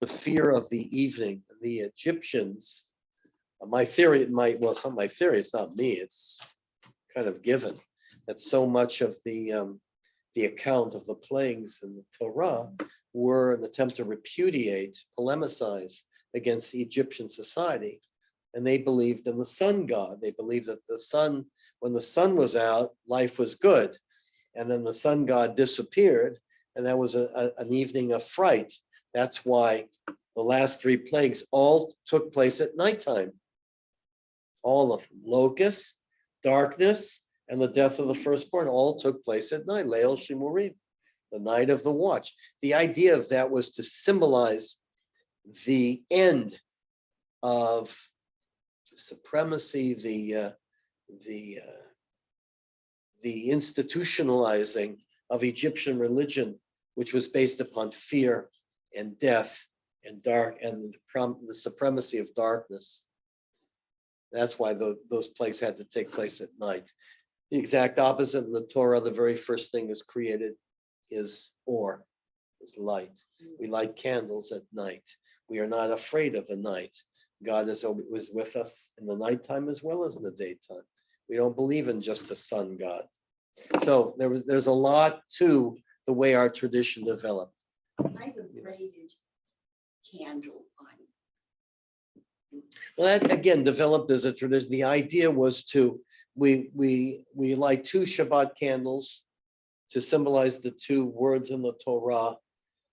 fear of the evening. The Egyptians, my theory, well, it's not my theory, it's not me, it's kind of given that so much of the account of the plagues in the Torah were an attempt to repudiate, polemicize against the Egyptian society. And they believed in the sun god. They believed that the sun, when the sun was out, life was good. And then the sun god disappeared, and that was an evening of fright. That's why the last 3 plagues all took place at nighttime. All of them, locusts, darkness, and the death of the firstborn all took place at night, Leil Shimurim, the night of the watch. The idea of that was to symbolize the end of supremacy, the institutionalizing of Egyptian religion, which was based upon fear and death and dark and the supremacy of darkness. That's why those plagues had to take place at night. The exact opposite in the Torah, the very first thing is created is light. We light candles at night. We are not afraid of the night. God is always with us in the nighttime as well as in the daytime. We don't believe in just a sun god. So there's a lot to the way our tradition developed. I have braided candle on. Well, that again developed as a tradition. The idea was to we light 2 Shabbat candles to symbolize the 2 words in the Torah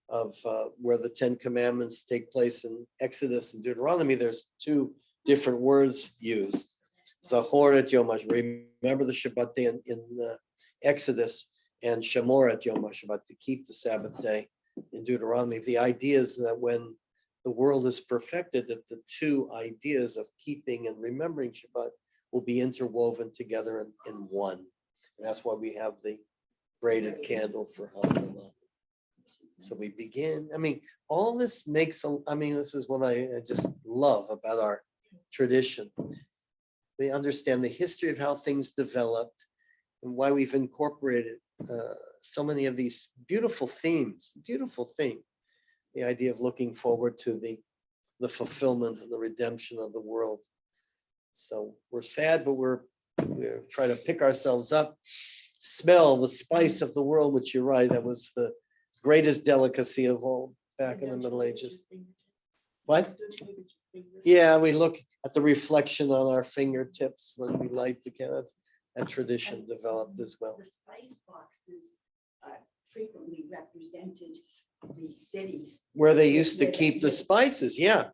of where the 10 Commandments take place in Exodus and Deuteronomy. There's 2 different words used. Zachor et Yom HaShabbat, remember the Shabbat day in Exodus, and Shamor et Yom HaShabbat, to keep the Sabbath day in Deuteronomy. The idea is that when the world is perfected, that the 2 ideas of keeping and remembering Shabbat will be interwoven together in one. And that's why we have the braided candle for Havdalah. So we begin, I mean, all this makes, this is what I just love about our tradition. They understand the history of how things developed and why we've incorporated so many of these beautiful themes. The idea of looking forward to the fulfillment and the redemption of the world. So we're sad, but we're trying to pick ourselves up, smell the spice of the world, which you're right, that was the greatest delicacy of all back in the Middle Ages. What? Yeah, we look at the reflection on our fingertips when we light the candles. That tradition developed as well. The spice boxes frequently represented the cities. Where they used to keep the spices, yeah.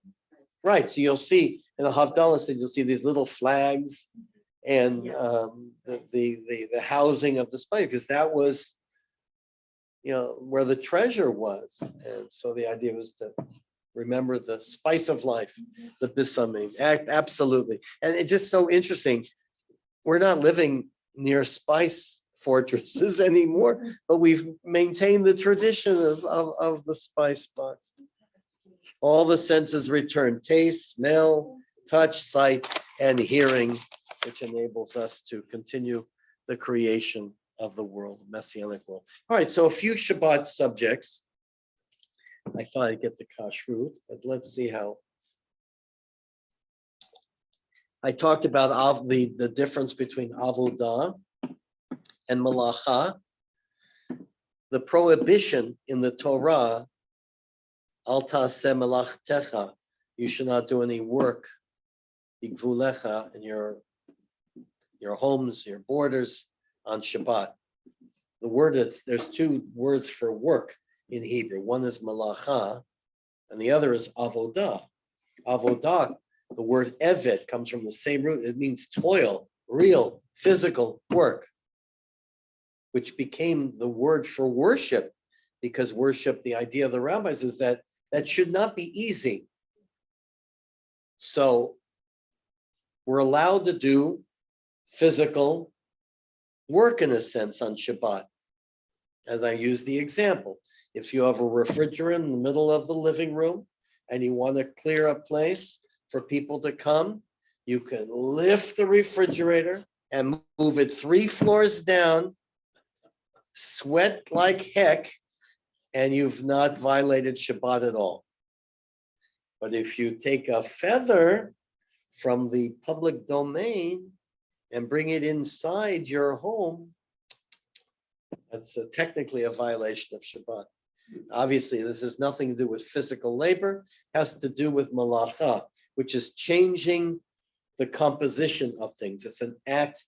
Right, so you'll see in the Havdalah, you'll see these little flags and the housing of the spice, because that was, where the treasure was. And so the idea was to remember the spice of life, the bisamim. Absolutely. And it's just so interesting. We're not living near spice fortresses anymore, but we've maintained the tradition of the spice box. All the senses return: taste, smell, touch, sight, and hearing, which enables us to continue the creation of the world, messianic world. All right, so a few Shabbat subjects. I thought I'd get the Kashrut, but let's see how. I talked about the difference between avodah and malacha. The prohibition in the Torah, al ta'aseh melachtecha, you should not do any work, bigvulecha, in your homes, your borders, on Shabbat. The word there's 2 words for work in Hebrew. One is malacha, and the other is avodah. Avodah, the word evet, comes from the same root. It means toil, real, physical work, which became the word for worship, because worship, the idea of the rabbis is that should not be easy. So we're allowed to do physical work in a sense on Shabbat. As I use the example, if you have a refrigerator in the middle of the living room and you want to clear a place for people to come, you can lift the refrigerator and move it 3 floors down, sweat like heck, and you've not violated Shabbat at all. But if you take a feather from the public domain and bring it inside your home, that's technically a violation of Shabbat. Obviously, this has nothing to do with physical labor, has to do with malacha, which is changing the composition of things. It's an act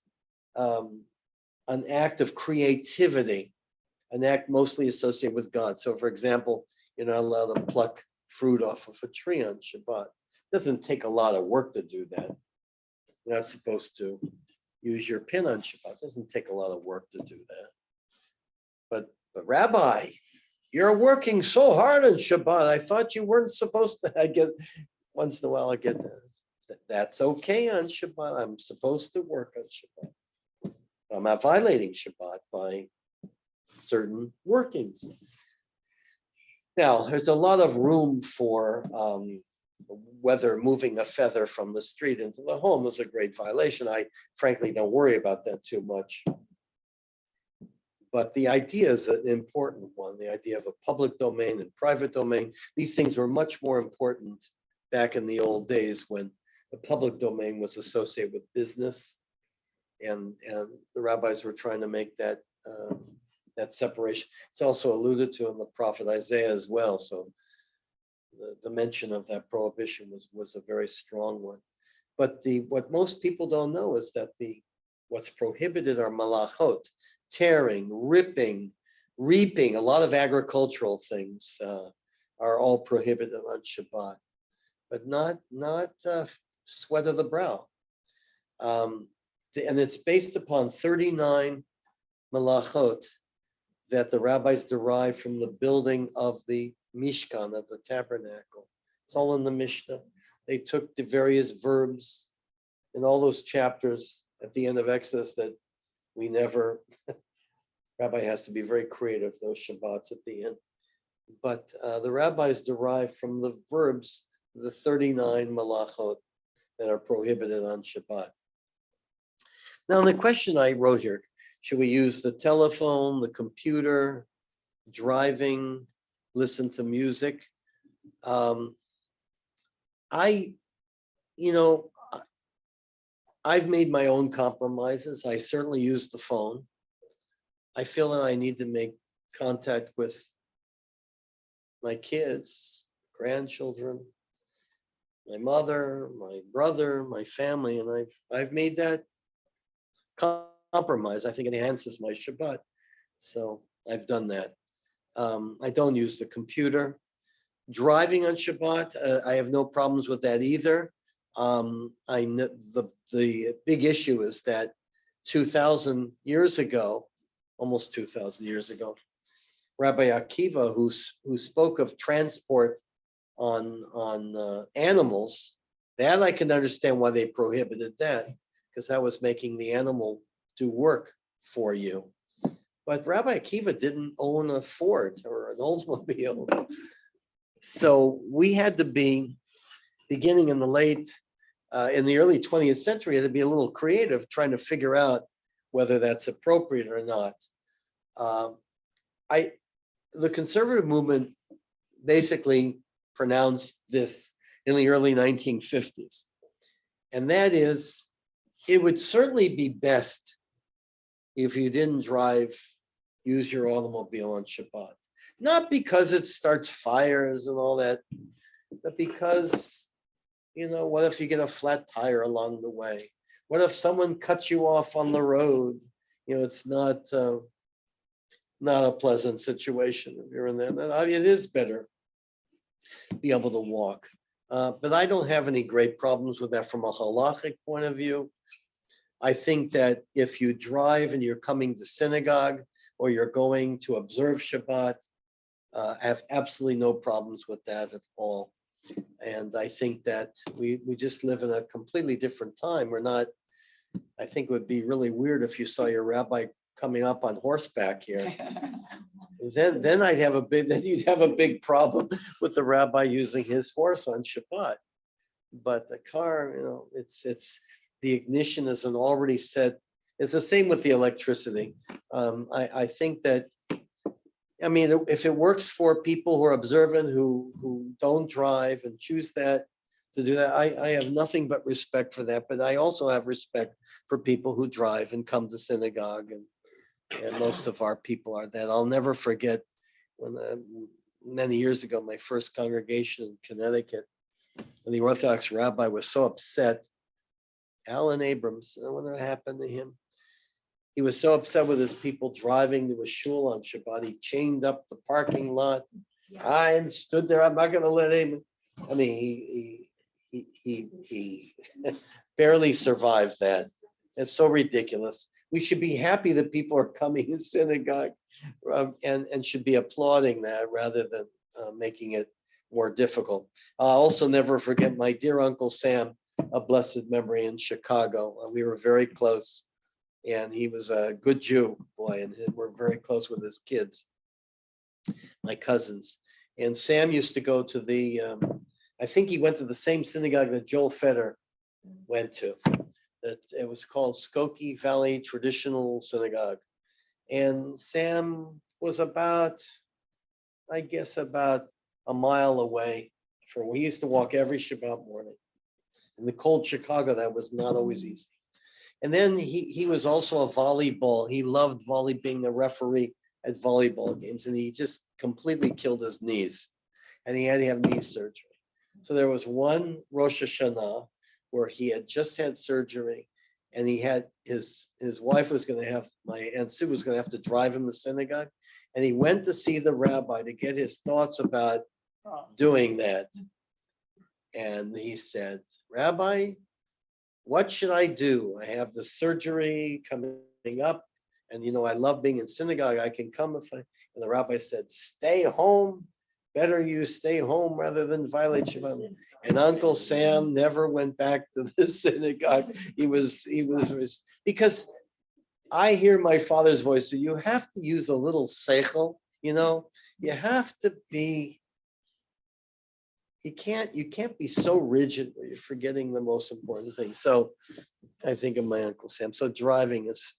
of creativity, an act mostly associated with God. So for example, you're not allowed to pluck fruit off of a tree on Shabbat. It doesn't take a lot of work to do that. You're not supposed to use your pin on Shabbat. It doesn't take a lot of work to do that. But Rabbi, you're working so hard on Shabbat. I thought you weren't supposed to. I get once in a while, I get that. That's okay on Shabbat. I'm supposed to work on Shabbat. I'm not violating Shabbat by certain workings. Now, there's a lot of room for whether moving a feather from the street into the home is a great violation. I frankly don't worry about that too much. But the idea is an important one, the idea of a public domain and private domain. These things were much more important back in the old days when the public domain was associated with business And the rabbis were trying to make that separation. It's also alluded to in the prophet Isaiah as well. So the mention of that prohibition was a very strong one. But what most people don't know is that what's prohibited are malachot, tearing, ripping, reaping. A lot of agricultural things are all prohibited on Shabbat, but not sweat of the brow. And it's based upon 39 malachot that the rabbis derive from the building of the Mishkan, of the tabernacle. It's all in the Mishnah. They took the various verbs in all those chapters at the end of Exodus that we never, Rabbi has to be very creative, those Shabbats at the end. But the rabbis derive from the verbs the 39 malachot that are prohibited on Shabbat. Now, the question I wrote here, should we use the telephone, the computer, driving, listen to music? I've made my own compromises. I certainly use the phone. I feel that I need to make contact with my kids, grandchildren, my mother, my brother, my family, and I've made that compromise. I think it enhances my Shabbat. So I've done that. I don't use the computer. Driving on Shabbat, I have no problems with that either. I know the big issue is that 2,000 years ago, almost 2,000 years ago, Rabbi Akiva, who spoke of transport on animals, that I can understand why they prohibited that, because that was making the animal do work for you. But Rabbi Akiva didn't own a Ford or an Oldsmobile. So we had to be, beginning in the early 20th century, had to be a little creative trying to figure out whether that's appropriate or not. The conservative movement basically pronounced this in the early 1950s. And that is, it would certainly be best if you didn't use your automobile on Shabbat. Not because it starts fires and all that, but because, what if you get a flat tire along the way? What if someone cuts you off on the road? It's not a pleasant situation if you're in there. It is better to be able to walk. But I don't have any great problems with that from a halachic point of view. I think that if you drive and you're coming to synagogue or you're going to observe Shabbat, I have absolutely no problems with that at all. And I think that we just live in a completely different time. I think it would be really weird if you saw your rabbi coming up on horseback here. Then you'd have a big problem with the rabbi using his horse on Shabbat. But the car, it's the ignition is an already set. It's the same with the electricity. I think that, if it works for people who are observant, who don't drive and choose to do that, I have nothing but respect for that. But I also have respect for people who drive and come to synagogue, and most of our people are that. I'll never forget when many years ago, my first congregation in Connecticut, and the Orthodox rabbi was so upset. Alan Abrams, what happened to him? He was so upset with his people driving to a shul on Shabbat. He chained up the parking lot. I stood there. I'm not going to let him. He barely survived that. It's so ridiculous. We should be happy that people are coming to synagogue and should be applauding that rather than making it more difficult. I'll also never forget my dear Uncle Sam, a blessed memory, in Chicago. We were very close, and he was a good Jew, boy, and we're very close with his kids, my cousins. And Sam used to go to I think he went to the same synagogue that Joel Feder went to. It was called Skokie Valley Traditional Synagogue. And Sam was about a mile away from where we used to walk every Shabbat morning. In the cold Chicago, that was not always easy. And then he was also a volleyball. He loved being a referee at volleyball games, and he just completely killed his knees, and he had to have knee surgery. So there was one Rosh Hashanah where he had just had surgery, and he had his wife was going to have, my Aunt Sue was going to have to drive him to synagogue, and he went to see the rabbi to get his thoughts about doing that. And he said, Rabbi, what should I do? I have the surgery coming up, and I love being in synagogue. I can come if I. And the rabbi said, stay home. Better you stay home rather than violate Shabbat. And Uncle Sam never went back to the synagogue. He was because I hear my father's voice. So you have to use a little seichel, you have to be. You can't be so rigid where you're forgetting the most important thing. So I think of my Uncle Sam. So driving is.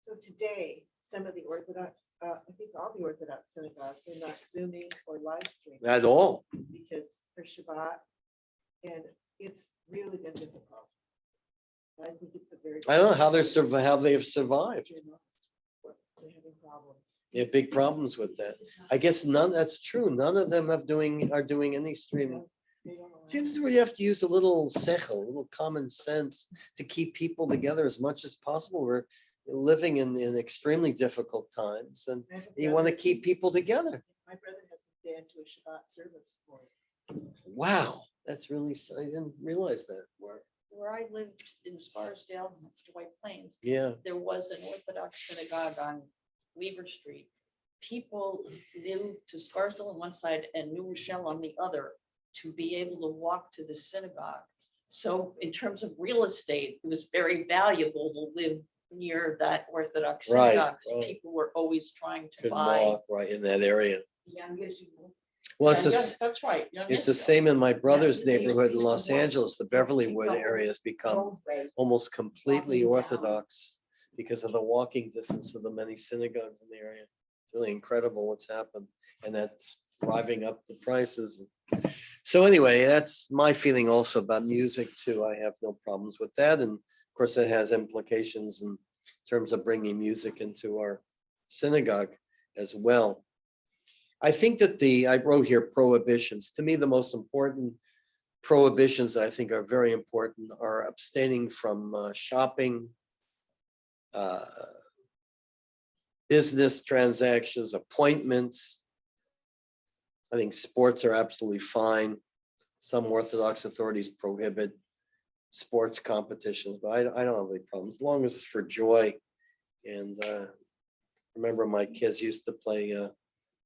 So today, some of the Orthodox, I think all the Orthodox synagogues, they're not Zooming or live streaming. At all. Because for Shabbat, and it's really been difficult. I think it's a very. I don't know how they've survived. They're having problems. They have big problems with that. I guess that's true. None of them are doing any streaming. See, this is where you have to use a little sechel, a little common sense to keep people together as much as possible. We're living in extremely difficult times, and you want to keep people together. My brother hasn't been to a Shabbat service for it. Wow, that's really, I didn't realize that. Where I lived in Scarsdale, next to White Plains, Yeah. there was an Orthodox synagogue on Weaver Street. People moved to Scarsdale on one side and New Rochelle on the other to be able to walk to the synagogue. So in terms of real estate, it was very valuable to live near that Orthodox Right, synagogue. 'Cause right. people were always trying to Could buy. walk right in that area. Young Israel. Well, Yeah, yeah, that's right. Young it's the Israel. same in my brother's Yeah. neighborhood in Los Angeles. The Beverlywood area has become almost completely Orthodox because of the walking distance of the many synagogues in the area. It's really incredible what's happened, and that's driving up the prices. So anyway, that's my feeling also about music too. I have no problems with that, and of course that has implications in terms of bringing music into our synagogue as well. I think that I wrote here prohibitions. To me, the most important prohibitions I think are very important are abstaining from shopping, business transactions, appointments. I think sports are absolutely fine. Some Orthodox authorities prohibit sports competitions, but I don't have any problems as long as it's for joy. And remember, my kids used to play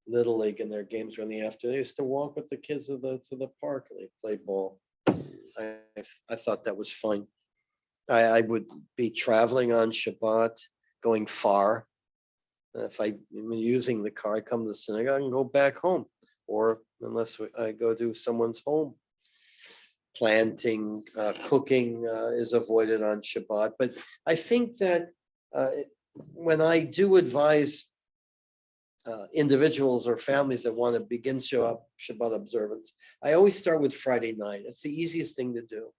Little League, and their games were in the afternoon. They used to walk with the kids to the park and they played ball. I thought that was fun. I would be traveling on Shabbat, going far. If I'm using the car, I come to the synagogue and go back home, or unless I go to someone's home. Planting, cooking is avoided on Shabbat. But I think that when I do advise individuals or families that want to begin Shabbat observance, I always start with Friday night. It's the easiest thing to do.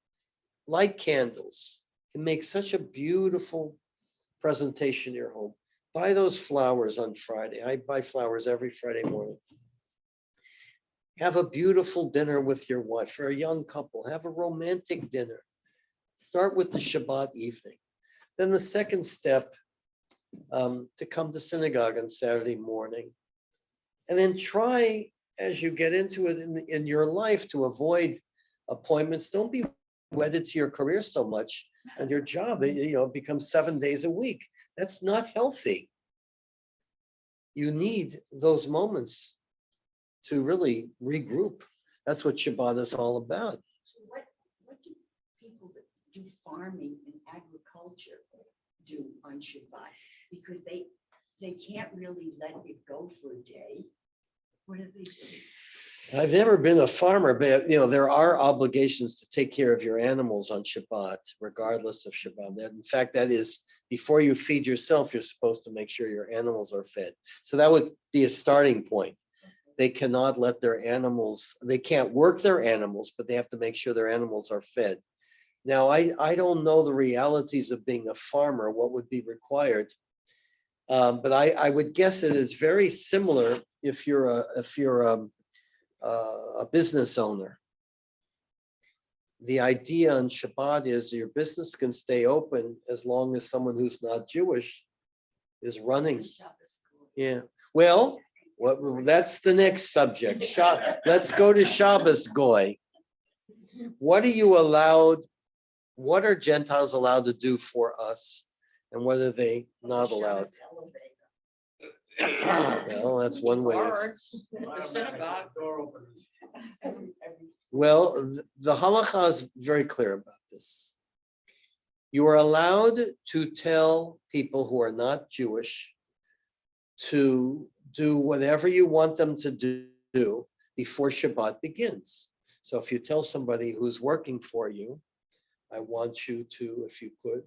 Light candles can make such a beautiful presentation in your home. Buy those flowers on Friday. I buy flowers every Friday morning. Have a beautiful dinner with your wife. For a young couple, have a romantic dinner. Start with the Shabbat evening. Then the second step, to come to synagogue on Saturday morning. And then try, as you get into it in your life, to avoid appointments. Don't be wedded to your career so much and your job. It becomes 7 days a week. That's not healthy. You need those moments to really regroup. That's what Shabbat is all about. What do people that do farming and agriculture do on Shabbat? Because they can't really let it go for a day. What do they do? I've never been a farmer, but there are obligations to take care of your animals on Shabbat, regardless of Shabbat. In fact, that is, before you feed yourself, you're supposed to make sure your animals are fed. So that would be a starting point. They cannot let their animals, they can't work their animals, but they have to make sure their animals are fed. Now, I don't know the realities of being a farmer, what would be required. But I would guess it is very similar if you're a business owner. The idea on Shabbat is your business can stay open as long as someone who's not Jewish is running. Yeah, well, that's the next subject. Let's go to Shabbos Goy. What are you allowed? What are Gentiles allowed to do for us? And what are they not allowed? Well, that's one way. Guards at the synagogue. Door openers. Well, the halacha is very clear about this. You are allowed to tell people who are not Jewish to do whatever you want them to do before Shabbat begins. So if you tell somebody who's working for you, I want you to, if you could,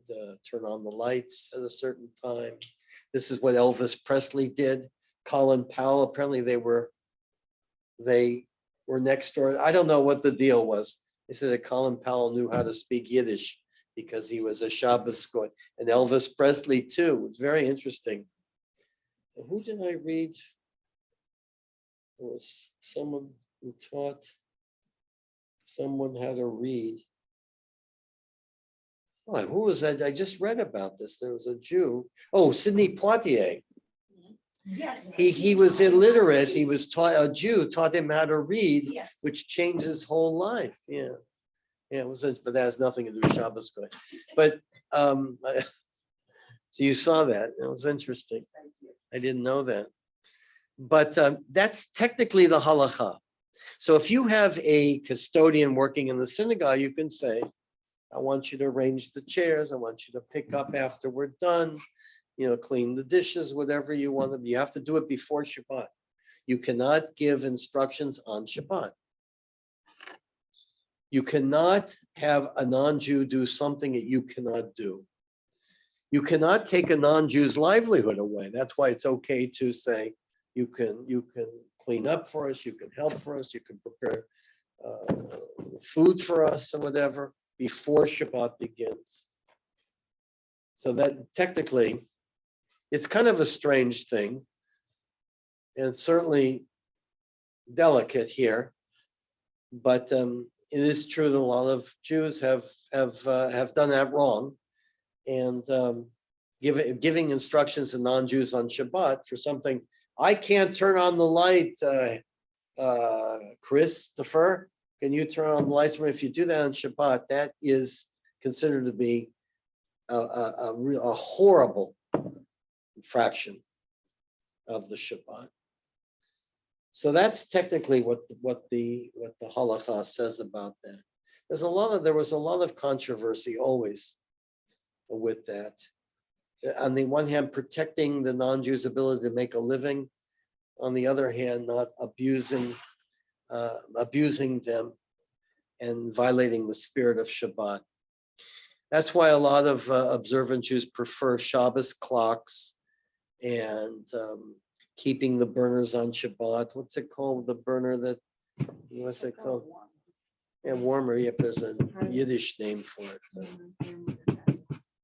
turn on the lights at a certain time. This is what Elvis Presley did. Colin Powell, apparently they were next door. I don't know what the deal was. They said that Colin Powell knew how to speak Yiddish because he was a Shabbos Goy. And Elvis Presley too. It's very interesting. Who did I read? There was someone who taught someone how to read. Oh, who was that? I just read about this. There was a Jew. Oh, Sidney Poitier. Yes. He was illiterate. He was taught, a Jew taught him how to read, Yes. which changed his whole life. Yeah. Yeah, it was, but that has nothing to do with Shabbos Goy. But so you saw that. It was interesting. I didn't know that. But that's technically the halacha. So if you have a custodian working in the synagogue, you can say, I want you to arrange the chairs. I want you to pick up after we're done, clean the dishes, whatever you want to. You have to do it before Shabbat. You cannot give instructions on Shabbat. You cannot have a non-Jew do something that you cannot do. You cannot take a non-Jew's livelihood away. That's why it's okay to say, you can clean up for us, you can help for us, you can prepare food for us or whatever before Shabbat begins. So that technically, it's kind of a strange thing, and certainly delicate here, but it is true that a lot of Jews have done that wrong, and giving instructions to non-Jews on Shabbat for something. I can't turn on the light, Christopher. Can you turn on the lights? If you do that on Shabbat, that is considered to be a horrible infraction of the Shabbat. So that's technically what the halacha says about that. There was a lot of controversy always with that. On the one hand, protecting the non-Jews' ability to make a living. On the other hand, not abusing them and violating the spirit of Shabbat. That's why a lot of observant Jews prefer Shabbos clocks and keeping the burners on Shabbat. What's it called? The burner what's it called? Yeah, warmer. Yep, there's a Yiddish name for it.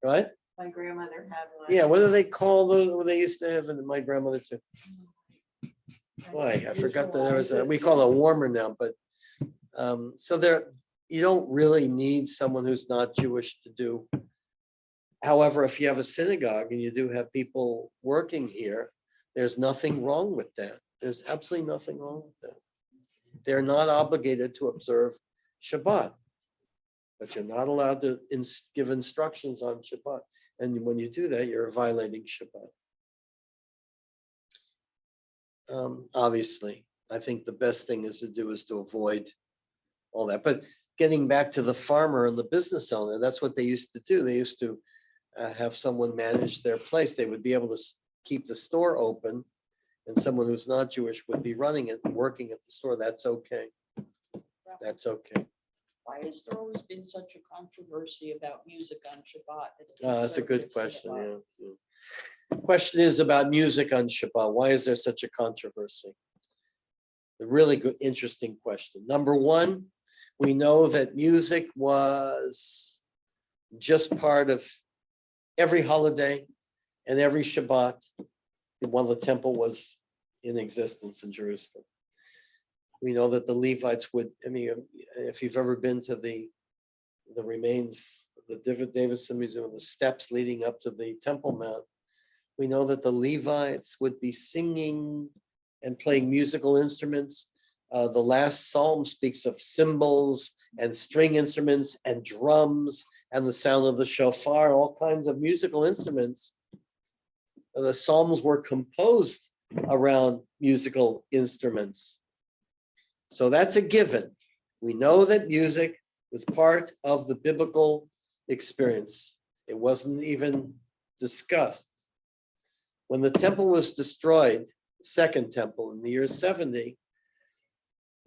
Right? My grandmother had one. Yeah, what do they call those? What they used to have, and my grandmother too. Why? I forgot that there was we call it a warmer now, but so you don't really need someone who's not Jewish to do. However, if you have a synagogue and you do have people working here, there's nothing wrong with that. There's absolutely nothing wrong with that. They're not obligated to observe Shabbat, but you're not allowed to give instructions on Shabbat. And when you do that, you're violating Shabbat. Obviously, I think the best thing is to avoid all that. But getting back to the farmer and the business owner, that's what they used to do. They used to have someone manage their place. They would be able to keep the store open, and someone who's not Jewish would be running it and working at the store. That's okay. That's okay. Why has there always been such a controversy about music on Shabbat? That's a good question. Yeah. The question is about music on Shabbat. Why is there such a controversy? A really good, interesting question. Number one, we know that music was just part of every holiday and every Shabbat while the temple was in existence in Jerusalem. We know that the Levites would, I mean, if you've ever been to the remains of the Davidson Museum, the steps leading up to the Temple Mount, we know that the Levites would be singing and playing musical instruments. The last psalm speaks of cymbals and string instruments and drums and the sound of the shofar, all kinds of musical instruments. The psalms were composed around musical instruments. So that's a given. We know that music was part of the biblical experience. It wasn't even discussed. When the temple was destroyed, the second temple in the year 70,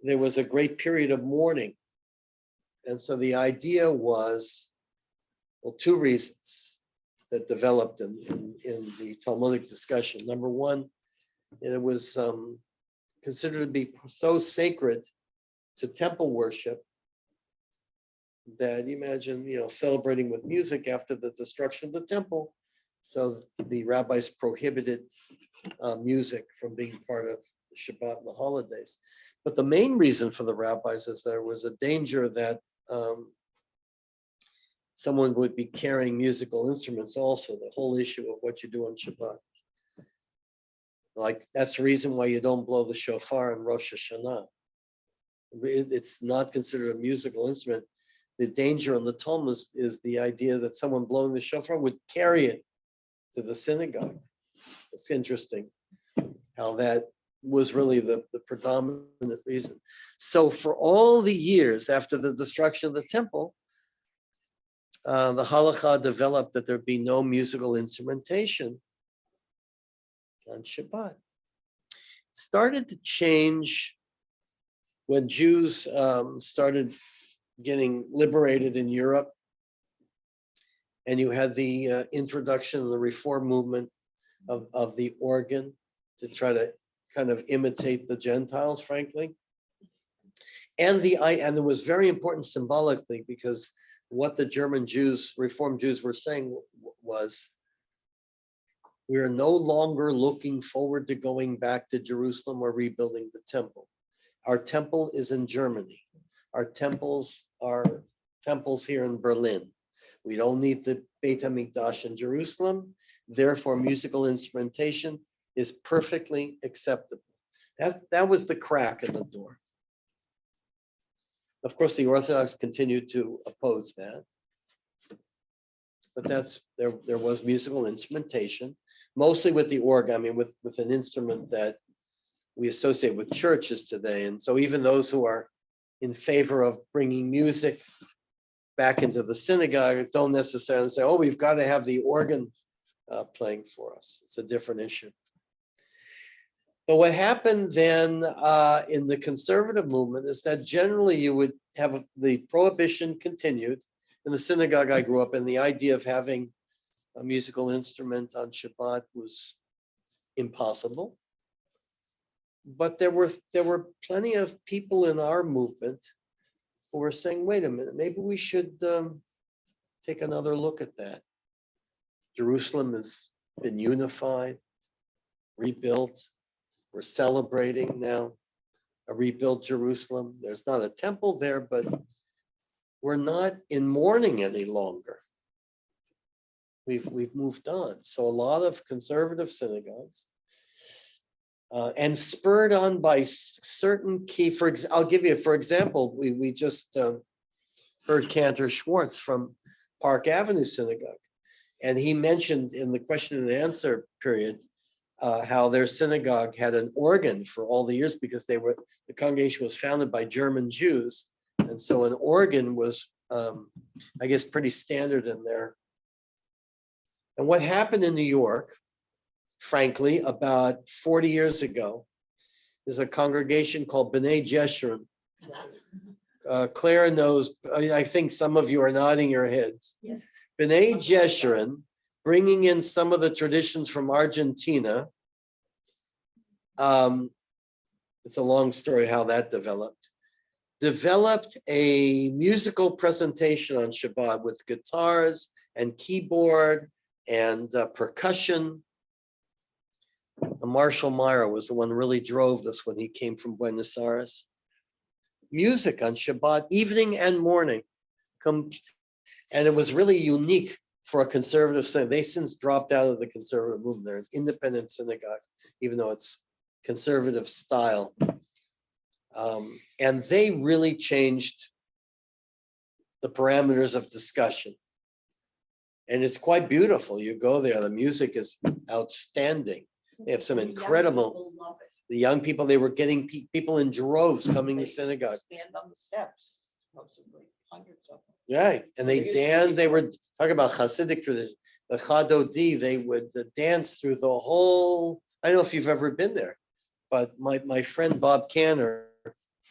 there was a great period of mourning. And so the idea was, well, two reasons that developed in the Talmudic discussion. Number one, it was considered to be so sacred to temple worship that you imagine, celebrating with music after the destruction of the temple. So the rabbis prohibited music from being part of Shabbat and the holidays. But the main reason for the rabbis is there was a danger that someone would be carrying musical instruments also, the whole issue of what you do on Shabbat. Like, that's the reason why you don't blow the shofar in Rosh Hashanah. It's not considered a musical instrument. The danger in the Talmud is the idea that someone blowing the shofar would carry it to the synagogue. It's interesting how that was really the predominant reason. So for all the years after the destruction of the temple, the halakha developed that there be no musical instrumentation on Shabbat. It started to change when Jews started getting liberated in Europe, and you had the introduction of the Reform movement of the organ to try to kind of imitate the Gentiles, frankly. And it was very important symbolically, because what the German Jews, Reform Jews, were saying was, we are no longer looking forward to going back to Jerusalem or rebuilding the temple. Our temple is in Germany. Our temples are temples here in Berlin. We don't need the Beit HaMikdash in Jerusalem. Therefore, musical instrumentation is perfectly acceptable. That was the crack in the door. Of course, the Orthodox continued to oppose that. But there was musical instrumentation, mostly with the organ, I mean, with an instrument that we associate with churches today. And so even those who are in favor of bringing music back into the synagogue don't necessarily say, oh, we've got to have the organ playing for us. It's a different issue. But what happened then in the conservative movement is that generally you would have the prohibition continued. In the synagogue I grew up in, the idea of having a musical instrument on Shabbat was impossible. But there were plenty of people in our movement who were saying, wait a minute, maybe we should take another look at that. Jerusalem has been unified, rebuilt. We're celebrating now a rebuilt Jerusalem. There's not a temple there, but we're not in mourning any longer. We've moved on. So a lot of conservative synagogues, and spurred on by certain key, I'll give you, for example, we just heard Cantor Schwartz from Park Avenue Synagogue, and he mentioned in the question and answer period how their synagogue had an organ for all the years because the congregation was founded by German Jews. And so an organ was, I guess, pretty standard in there. And what happened in New York, frankly, about 40 years ago, is a congregation called B'nai Jeshurun. Clara knows, I think some of you are nodding your heads. Yes. B'nai Jeshurun, bringing in some of the traditions from Argentina. It's a long story how that developed. developed a musical presentation on Shabbat with guitars and keyboard and percussion. Marshall Meyer was the one who really drove this when he came from Buenos Aires. Music on Shabbat, evening and morning. And it was really unique for a conservative synagogue. They since dropped out of the conservative movement. They're an independent synagogue, even though it's conservative style. And they really changed the parameters of discussion. And it's quite beautiful. You go there, the music is outstanding. They have some incredible, the young people, they were getting people in droves coming to synagogue. Stand on the steps, supposedly, hundreds of them. Right, and they danced, they were talking about Hasidic tradition, the Chadodi, they would dance through the whole, I don't know if you've ever been there, but my friend Bob Canner,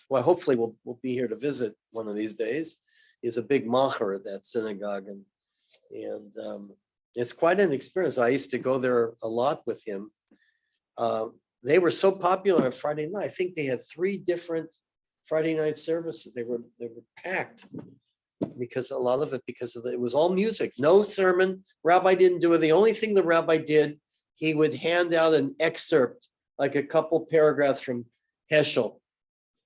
well, hopefully we'll be here to visit one of these days, is a big macher at that synagogue, and it's quite an experience. I used to go there a lot with him. They were so popular on Friday night. I think they had 3 different Friday night services. They were packed because a lot of it, it was all music, no sermon. Rabbi didn't do it. The only thing the rabbi did, he would hand out an excerpt, like a couple paragraphs from Heschel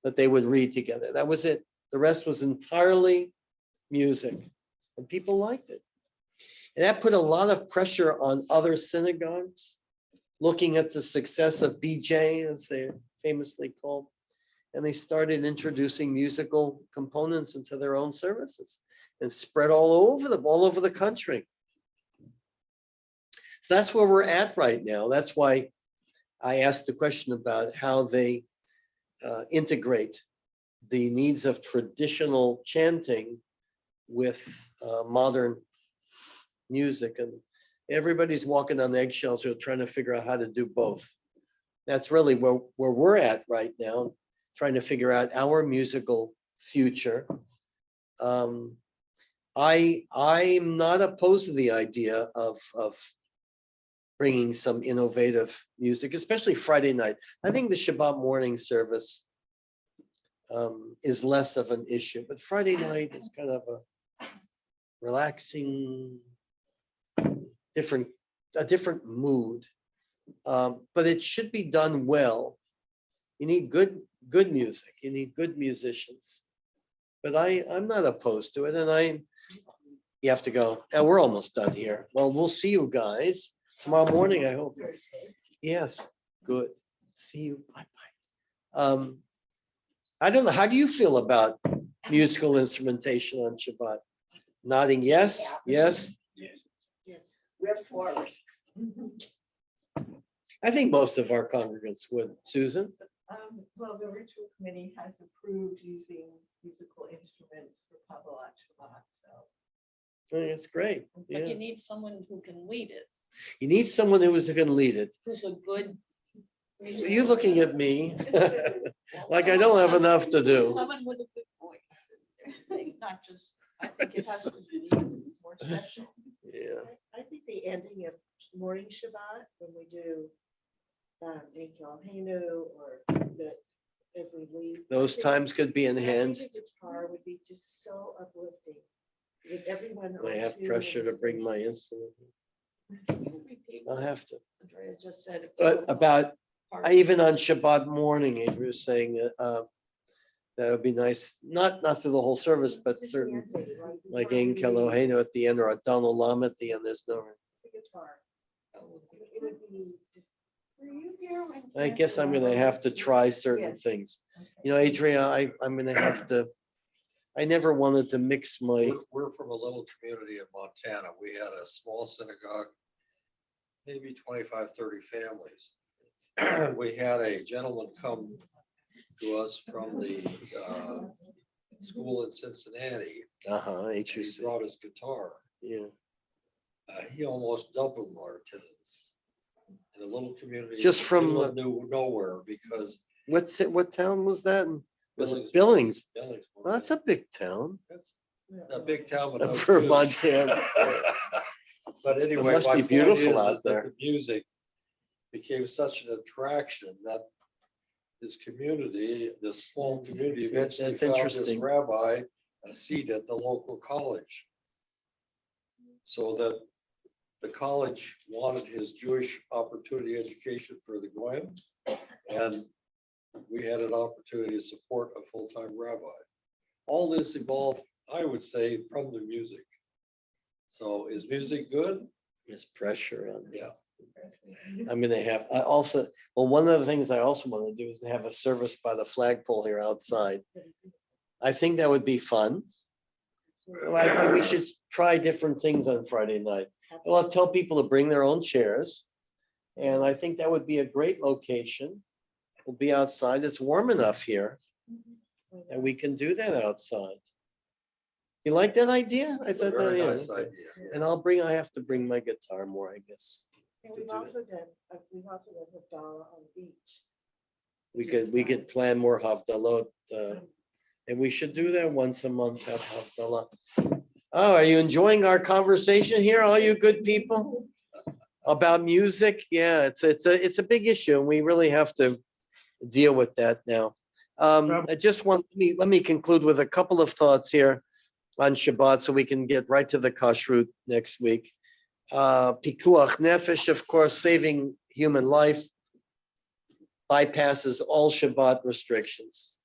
that they would read together. That was it. The rest was entirely music, and people liked it. And that put a lot of pressure on other synagogues, looking at the success of BJ, as they're famously called. And they started introducing musical components into their own services and spread all over the country. So that's where we're at right now. That's why I asked the question about how they integrate the needs of traditional chanting with modern music. And everybody's walking on eggshells or trying to figure out how to do both. That's really where we're at right now, trying to figure out our musical future. I'm not opposed to the idea of bringing some innovative music, especially Friday night. I think the Shabbat morning service is less of an issue, but Friday night is kind of a relaxing, a different mood, but it should be done well. You need good music. You need good musicians. But I'm not opposed to it, and you have to go. And we're almost done here. Well, we'll see you guys tomorrow morning, I hope. Yes, good. See you. Bye-bye. I don't know. How do you feel about musical instrumentation on Shabbat? Nodding yes, yes. Yes. We're for it. I think most of our congregants would. Susan? Well, the ritual committee has approved using musical instruments for Kabbalat Shabbat, so. I think it's great. But Yeah. you need someone who can lead it, You need someone who is going to lead it. who's a good. You're looking at me like I don't have enough to do. Someone with a good voice, not just, I think it has to be more special. Yeah. I think the ending of morning Shabbat, when we do Henu or as we leave. Those times could be I think enhanced. the guitar would be just so uplifting. With everyone. I on have tune pressure and to bring sing. my instrument. Can you repeat I'll what have to. Andrea just said? But about, Part- even on Shabbat morning, Andrew was saying that would be nice, not through the whole service, but certain, like Ein Kelohenu at the end or Adon Olam at the end, there's no. The guitar. It would be just. Were you here when I guess I'm gonna have to try certain Yes. things. You know, Adria, I'm gonna have to, I never wanted to mix my, We're from a little community in Montana. We had a small synagogue, maybe 25, 30 families. We had a gentleman come to us from the school in Cincinnati. He HUC, brought his guitar. yeah. He almost doubled our attendance in a little community. Just in the from middle of nowhere, because What town was that? Billings. Billings. Billings, Well, that's a big town That's a big town with no for Jews. Montana. But It anyway, must my be point beautiful is out that there. the music became such an attraction that his community, this small community, That's eventually found this interesting. rabbi a seat at the local college. So that the college wanted his Jewish opportunity education for the Goyim, and we had an opportunity to support a full-time rabbi. All this evolved, I would say, from the music. So is music good? There's pressure on me. Yeah. I'm gonna have, I also, well, one of the things I also want to do is to have a service by the flagpole here outside. I think that would be fun. So I think we should try different things on Friday night. We'll tell people to bring their own chairs. And I think that would be a great location. We'll be outside. It's warm enough here. And we can do that outside. You like that idea? I It's a thought very that, yeah, nice okay. idea. And I have to bring my guitar more, I guess. And to we've do it. also done Havdalah on the beach. We could plan more Havdalot, and we should do that once a month, have Havdalah. Oh, are you enjoying our conversation here, all you good people? About music? Yeah, it's a big issue, and we really have to deal with that now. I just want, let me conclude with a couple of thoughts here on Shabbat, so we can get right to the Kashrut next week. Pikuach nefesh, of course, saving human life, bypasses all Shabbat restrictions.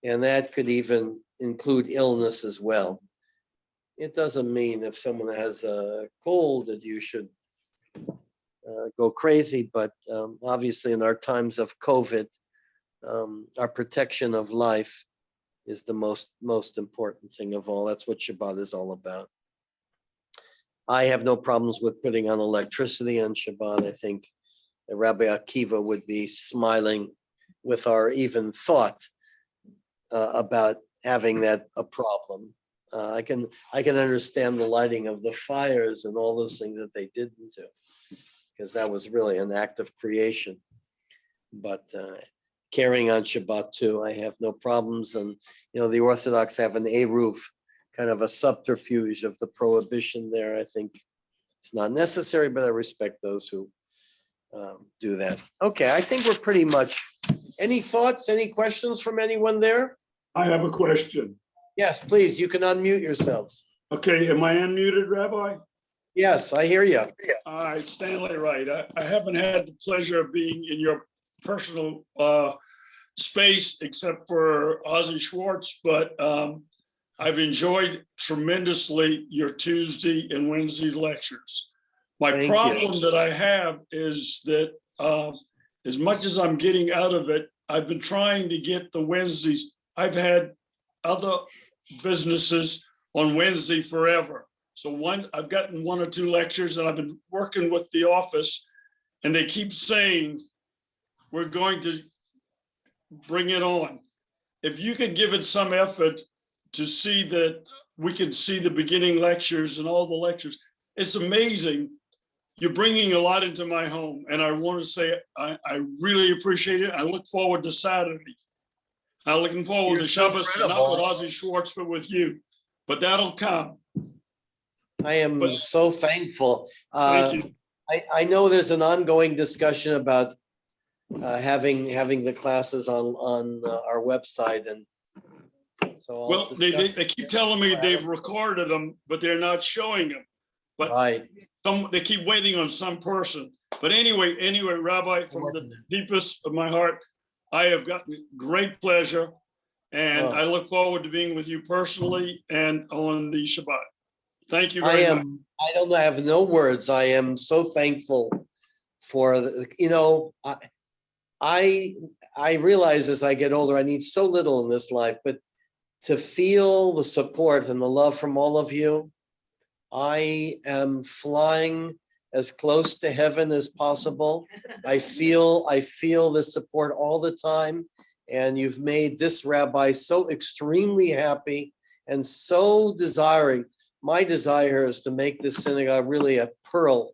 And that could even include illness as well. It doesn't mean if someone has a cold that you should go crazy, but obviously in our times of COVID, our protection of life is the most important thing of all. That's what Shabbat is all about. I have no problems with putting on electricity on Shabbat. I think Rabbi Akiva would be smiling with our even thought about having that a problem. I can understand the lighting of the fires and all those things that they didn't do, because that was really an act of creation. But carrying on Shabbat too, I have no problems. And the Orthodox have an eruv, kind of a subterfuge of the prohibition there. I think it's not necessary, but I respect those who do that. Okay, I think we're pretty much. Any thoughts? Any questions from anyone there? I have a question. Yes, please. You can unmute yourselves. Okay, am I unmuted, Rabbi? Yes, I hear you. All right, Stanley Wright. I haven't had the pleasure of being in your personal space except for Ozzie Schwartz, but I've enjoyed tremendously your Tuesday and Wednesday lectures. My Thank problem you. that I have is that as much as I'm getting out of it, I've been trying to get the Wednesdays. I've had other businesses on Wednesday forever. So I've gotten 1 or 2 lectures, and I've been working with the office, and they keep saying, we're going to bring it on. If you could give it some effort to see that we can see the beginning lectures and all the lectures, it's amazing. You're bringing a lot into my home, and I want to say I really appreciate it. I look forward to Saturday. I'm looking forward You're to so Shabbat, not credible. with Ozzie Schwartz, but with you. But that'll come. I am But- so thankful. Thank you. I know there's an ongoing discussion about having the classes on our website, and so I'll Well, they discuss- keep telling me they've recorded them, but they're not showing them. But Right. they keep waiting on some person. But anyway, Rabbi, from the deepest of my heart, I have gotten great pleasure, and Oh. I look forward to being with you personally and on the Shabbat. Thank you I very much. am. I don't have no words. I am so thankful for I realize as I get older, I need so little in this life, but to feel the support and the love from all of you, I am flying as close to heaven as possible. I feel the support all the time, and you've made this rabbi so extremely happy and so desiring. My desire is to make this synagogue really a pearl,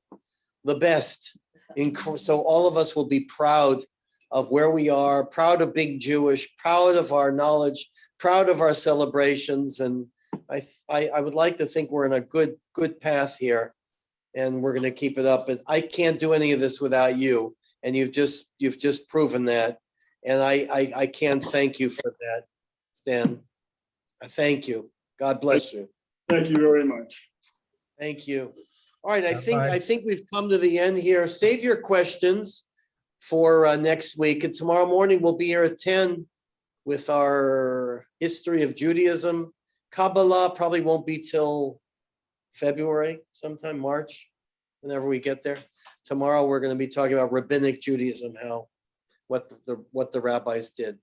the best. So all of us will be proud of where we are, proud of being Jewish, proud of our knowledge, proud of our celebrations. And I would like to think we're in a good path here, and we're going to keep it up. But I can't do any of this without you, and you've just proven that. And I can't thank you for that, Stan. I thank you. God bless you. Thank you very much. Thank you. All right, I Bye-bye. think we've come to the end here. Save your questions for next week. And tomorrow morning, we'll be here at 10 with our history of Judaism. Kabbalah probably won't be till February, sometime March, whenever we get there. Tomorrow, we're going to be talking about rabbinic Judaism, what the rabbis did.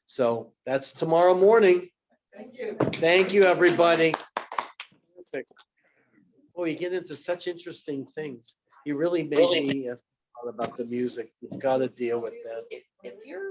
So that's tomorrow morning. Thank you. Thank you, everybody. Perfect. Oh, you get into such interesting things. You really made me thought about the music. You've got to deal with that. If you're